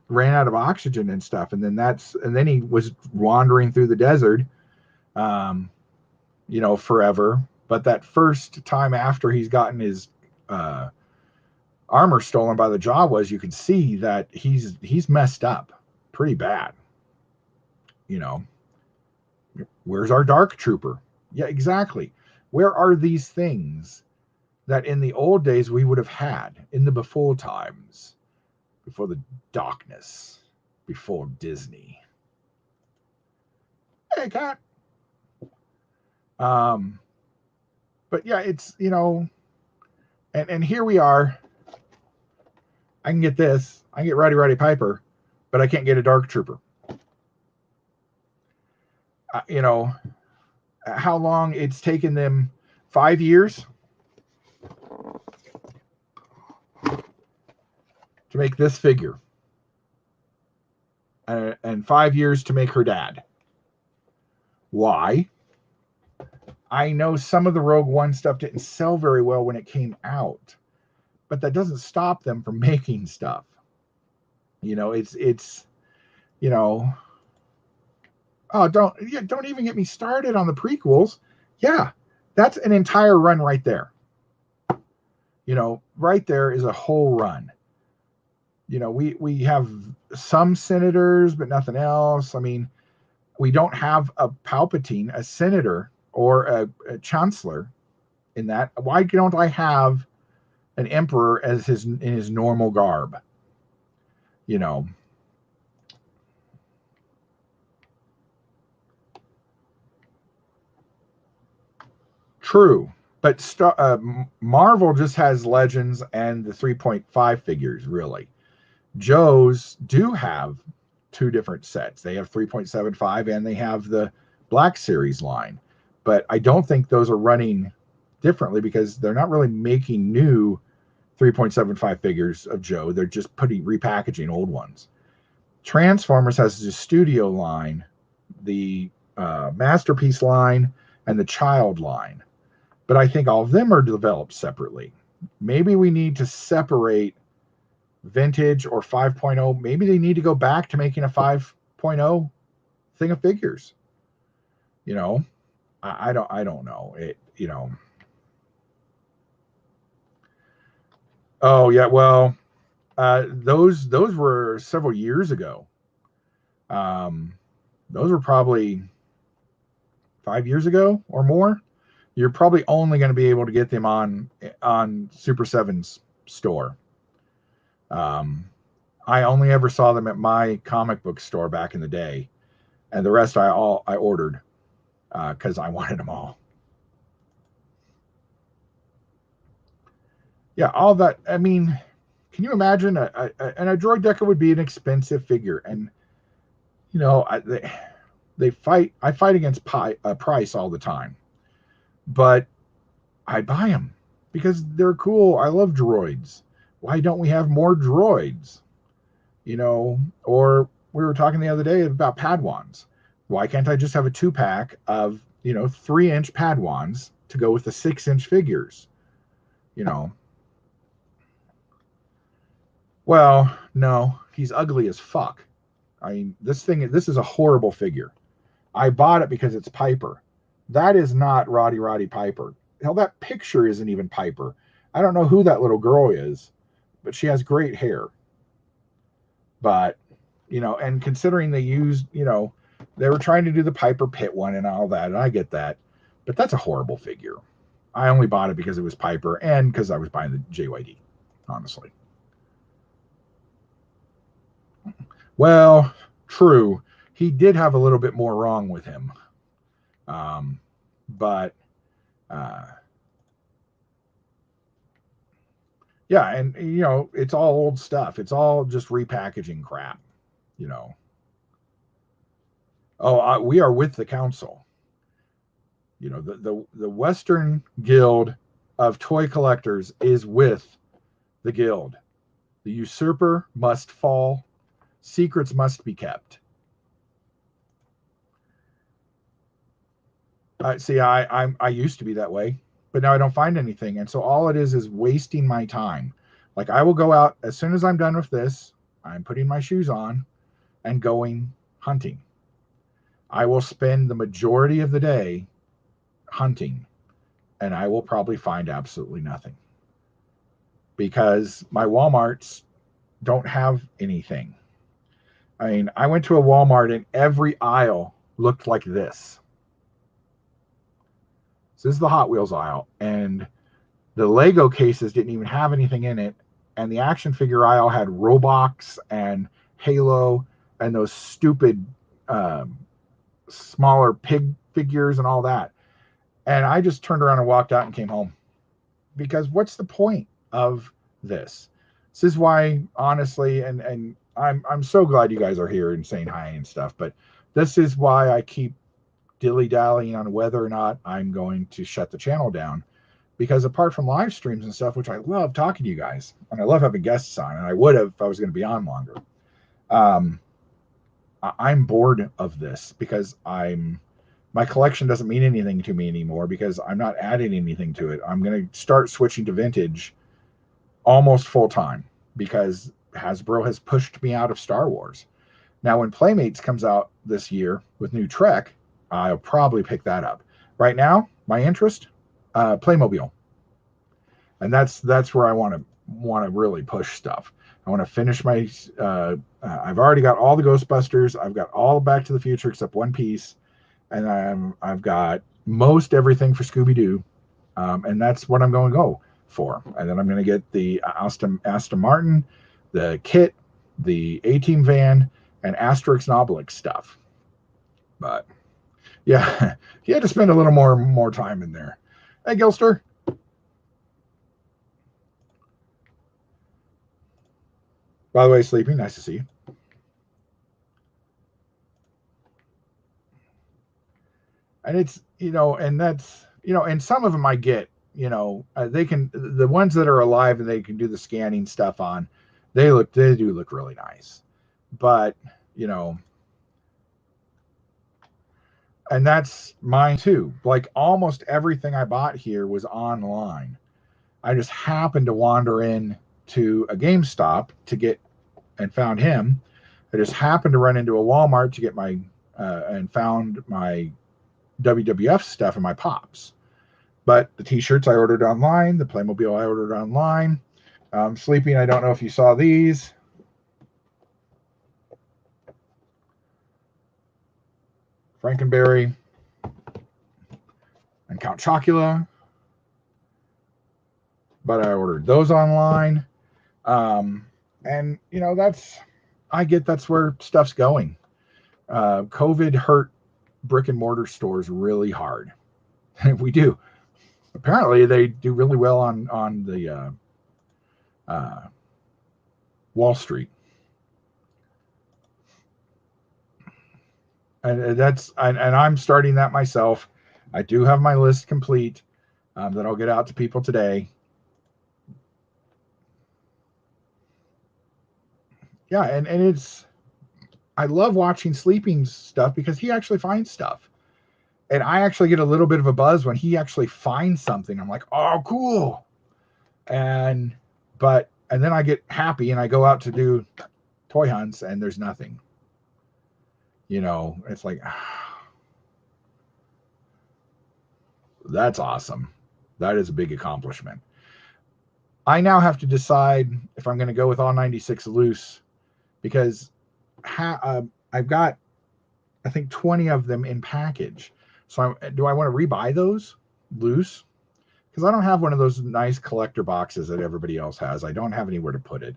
ran out of oxygen and stuff, and then he was wandering through the desert, forever. But that first time after he's gotten his armor stolen by the Jawas, you can see that he's messed up pretty bad. Where's our Dark Trooper? Yeah, exactly. Where are these things that in the old days we would have had in the before times, before the darkness, before Disney? Hey, cat. But yeah, it's, and here we are. I can get this. I can get Roddy Piper, but I can't get a Dark Trooper. How long it's taken them? 5 years to make this figure, and 5 years to make her dad. Why? I know some of the Rogue One stuff didn't sell very well when it came out, but that doesn't stop them from making stuff. It's oh, don't even get me started on the prequels. Yeah, that's an entire run right there. Right there is a whole run. We have some senators, but nothing else. I mean, we don't have a Palpatine, a senator, or a chancellor in that. Why don't I have an emperor in his normal garb? True, but Marvel just has Legends and the 3.5 figures, really. Joe's do have 2 different sets. They have 3.75 and they have the Black Series line. But I don't think those are running differently because they're not really making new 3.75 figures of Joe. They're just repackaging old ones. Transformers has the Studio line, the Masterpiece line, and the Child line. But I think all of them are developed separately. Maybe we need to separate vintage or 5.0. Maybe they need to go back to making a 5.0 thing of figures. I don't know. Oh yeah, well, those were several years ago. Those were probably 5 years ago or more. You're probably only going to be able to get them on Super 7's store. I only ever saw them at my comic book store back in the day, and the rest I ordered because I wanted them all. Yeah, all that. I mean, can you imagine a droid decker would be an expensive figure, and they fight. I fight against price all the time, but I buy them because they're cool. I love droids. Why don't we have more droids? You know, or we were talking the other day about Padawans. Why can't I just have a 2-pack of, 3-inch Padawans to go with the 6-inch figures? You know, well, no, he's ugly as fuck. I mean, this is a horrible figure. I bought it because it's Piper. That is not Roddy Piper. Hell, that picture isn't even Piper. I don't know who that little girl is, but she has great hair. But, and considering they used, they were trying to do the Piper Pit one and all that, and I get that. But that's a horrible figure. I only bought it because it was Piper and because I was buying the JYD, honestly. Well, true. He did have a little bit more wrong with him. But yeah, and it's all old stuff. It's all just repackaging crap, Oh, we are with the council. The Western Guild of Toy Collectors is with the guild. The usurper must fall. Secrets must be kept. See, I used to be that way, but now I don't find anything, and so all it is wasting my time. Like, I will go out as soon as I'm done with this. I'm putting my shoes on and going hunting. I will spend the majority of the day hunting, and I will probably find absolutely nothing because my Walmarts don't have anything. I mean, I went to a Walmart and every aisle looked like this. So this is the Hot Wheels aisle, and the Lego cases didn't even have anything in it, and the action figure aisle had Roblox and Halo and those stupid smaller pig figures and all that. And I just turned around and walked out and came home because what's the point of this? This is why, honestly, and I'm so glad you guys are here and saying hi and stuff, but this is why I keep dilly-dallying on whether or not I'm going to shut the channel down, because apart from live streams and stuff, which I love talking to you guys and I love having guests on, and I would have if I was going to be on longer, I'm bored of this because my collection doesn't mean anything to me anymore because I'm not adding anything to it. I'm going to start switching to vintage almost full time because Hasbro has pushed me out of Star Wars. Now, when Playmates comes out this year with new Trek, I'll probably pick that up. Right now, my interest, Playmobil, and that's where I want to really push stuff. I want to finish my. I've already got all the Ghostbusters. I've got all Back to the Future except one piece, and I've got most everything for Scooby-Doo, and that's what I'm going to go for. And then I'm going to get the Aston Martin, the kit, the A-Team van, and Asterix and Obelix stuff. But yeah, he had to spend a little more time in there. Hey, Gilster. By the way, Sleepy, nice to see you. And it's, and that's, and some of them I get, they can, the ones that are alive and they can do the scanning stuff on, they do look really nice. But, and that's mine too. Like almost everything I bought here was online. I just happened to wander in to a GameStop to get and found him. I just happened to run into a Walmart to get my and found my WWF stuff and my Pops. But the t-shirts I ordered online, the Playmobil I ordered online. Sleeping, I don't know if you saw these. Frankenberry and Count Chocula. But I ordered those online. And I get that's where stuff's going. COVID hurt brick and mortar stores really hard. We do. Apparently they do really well on the Wall Street. And I'm starting that myself. I do have my list complete that I'll get out to people today. Yeah, and I love watching Sleeping's stuff because he actually finds stuff. And I actually get a little bit of a buzz when he actually finds something. I'm like, oh, cool. And then I get happy and I go out to do toy hunts and there's nothing. It's like, that's awesome. That is a big accomplishment. I now have to decide if I'm going to go with all 96 loose because I've got, I think, 20 of them in package. So do I want to rebuy those loose? Because I don't have one of those nice collector boxes that everybody else has. I don't have anywhere to put it.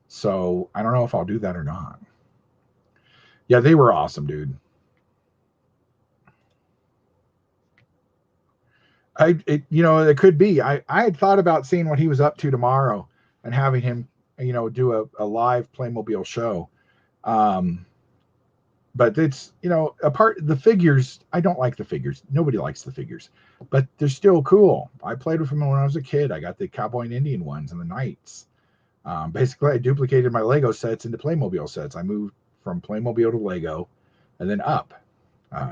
So I don't know if I'll do that or not. Yeah, they were awesome, dude. It could be. I had thought about seeing what he was up to tomorrow and having him, do a live Playmobil show. But it's, the figures, I don't like the figures. Nobody likes the figures, but they're still cool. I played with them when I was a kid. I got the cowboy and Indian ones and the knights. Basically, I duplicated my Lego sets into Playmobil sets. I moved from Playmobil to Lego and then up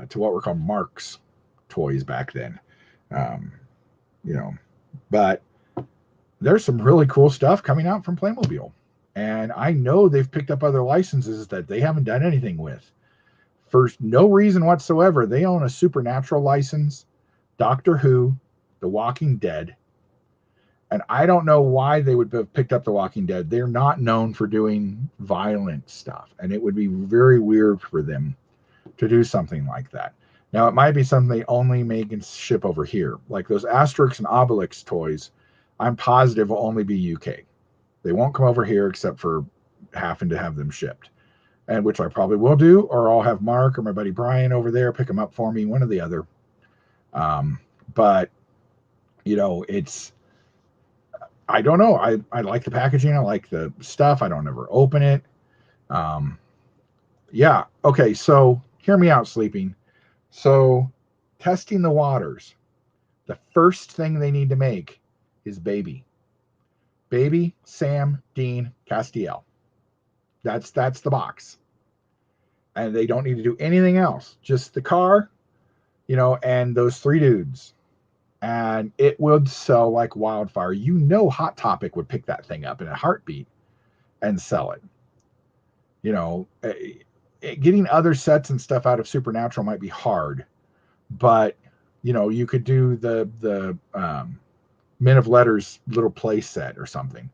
to what were called Marks toys back then. But there's some really cool stuff coming out from Playmobil. And I know they've picked up other licenses that they haven't done anything with. For no reason whatsoever, they own a Supernatural license, Doctor Who, The Walking Dead. And I don't know why they would have picked up The Walking Dead. They're not known for doing violent stuff. And it would be very weird for them to do something like that. Now, it might be something they only make and ship over here. Like those Asterix and Obelix toys, I'm positive will only be UK. They won't come over here except for having to have them shipped. And which I probably will do, or I'll have Mark or my buddy Brian over there pick them up for me, one or the other. But, I don't know. I like the packaging. I like the stuff. I don't ever open it. Yeah. Okay. So hear me out, Sleeping. So testing the waters, the first thing they need to make is Baby Sam Dean Castiel. That's the box. And they don't need to do anything else. Just the car, and those three dudes. And it would sell like wildfire. Hot Topic would pick that thing up in a heartbeat and sell it. Getting other sets and stuff out of Supernatural might be hard, but you could do the Men of Letters little play set or something.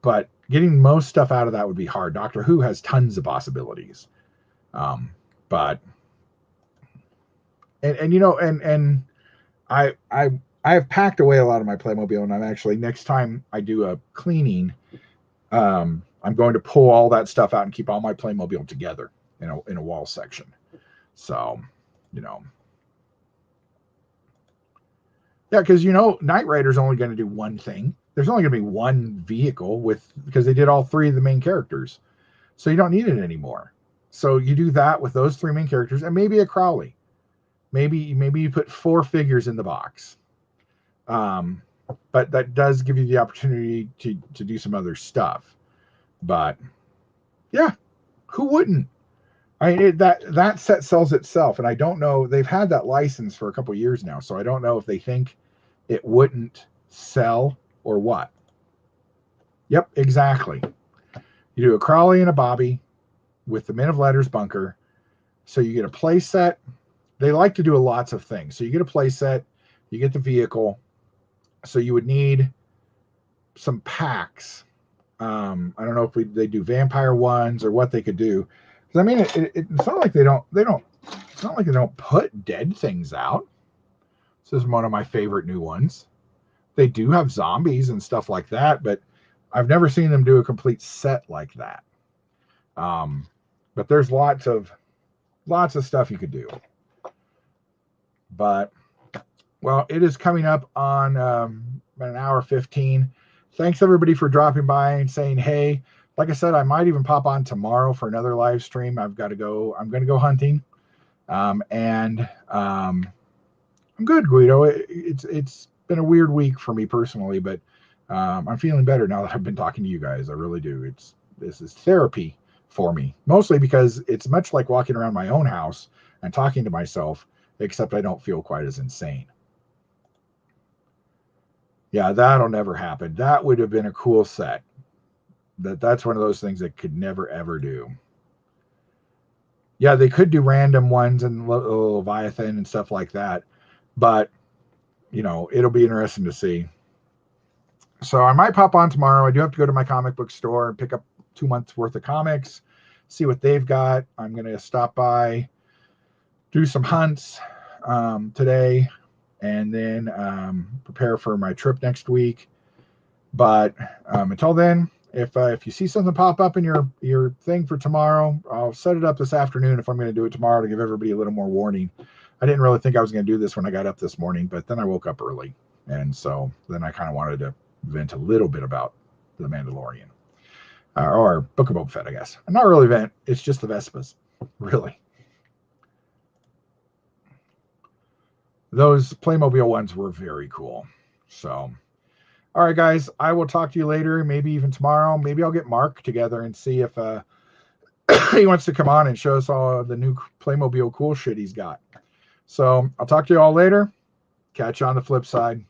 But getting most stuff out of that would be hard. Doctor Who has tons of possibilities. But I have packed away a lot of my Playmobil, and I'm actually, next time I do a cleaning, I'm going to pull all that stuff out and keep all my Playmobil together in a wall section. So, yeah, because Knight Rider's only going to do one thing. There's only going to be one vehicle because they did all three of the main characters, so you don't need it anymore. So you do that with those three main characters and maybe a Crowley. Maybe you put 4 figures in the box. But that does give you the opportunity to do some other stuff. But yeah, who wouldn't? That set sells itself, and I don't know. They've had that license for a couple of years now, so I don't know if they think it wouldn't sell or what. Yep, exactly. You do a Crowley and a Bobby with the Men of Letters bunker, so you get a play set. They like to do lots of things. So you get a play set, you get the vehicle. So you would need some packs. I don't know if they do vampire ones or what they could do. Because it's not like they don't. It's not like they don't put dead things out. This is one of my favorite new ones. They do have zombies and stuff like that, but I've never seen them do a complete set like that. But there's lots of stuff you could do. But well, it is coming up on about an hour 15. Thanks everybody for dropping by and saying hey. Like I said, I might even pop on tomorrow for another live stream. I'm going to go hunting. I'm good, Guido. It's been a weird week for me personally, but I'm feeling better now that I've been talking to you guys. I really do. This is therapy for me, mostly because it's much like walking around my own house and talking to myself, except I don't feel quite as insane. Yeah, that'll never happen. That would have been a cool set. That's one of those things that could never ever do. Yeah, they could do random ones and Leviathan and stuff like that, but it'll be interesting to see. So I might pop on tomorrow. I do have to go to my comic book store and pick up 2 months worth of comics, see what they've got. I'm going to stop by, do some hunts today, and then prepare for my trip next week. But until then, if you see something pop up in your thing for tomorrow, I'll set it up this afternoon if I'm going to do it tomorrow to give everybody a little more warning. I didn't really think I was going to do this when I got up this morning, but then I woke up early. And so then I kind of wanted to vent a little bit about the Mandalorian. Or Book of Boba Fett, I guess. Not really vent. It's just the Vespas. Really. Those Playmobil ones were very cool. So, all right, guys. I will talk to you later. Maybe even tomorrow. Maybe I'll get Mark together and see if he wants to come on and show us all the new Playmobil cool shit he's got. So I'll talk to you all later. Catch you on the flip side.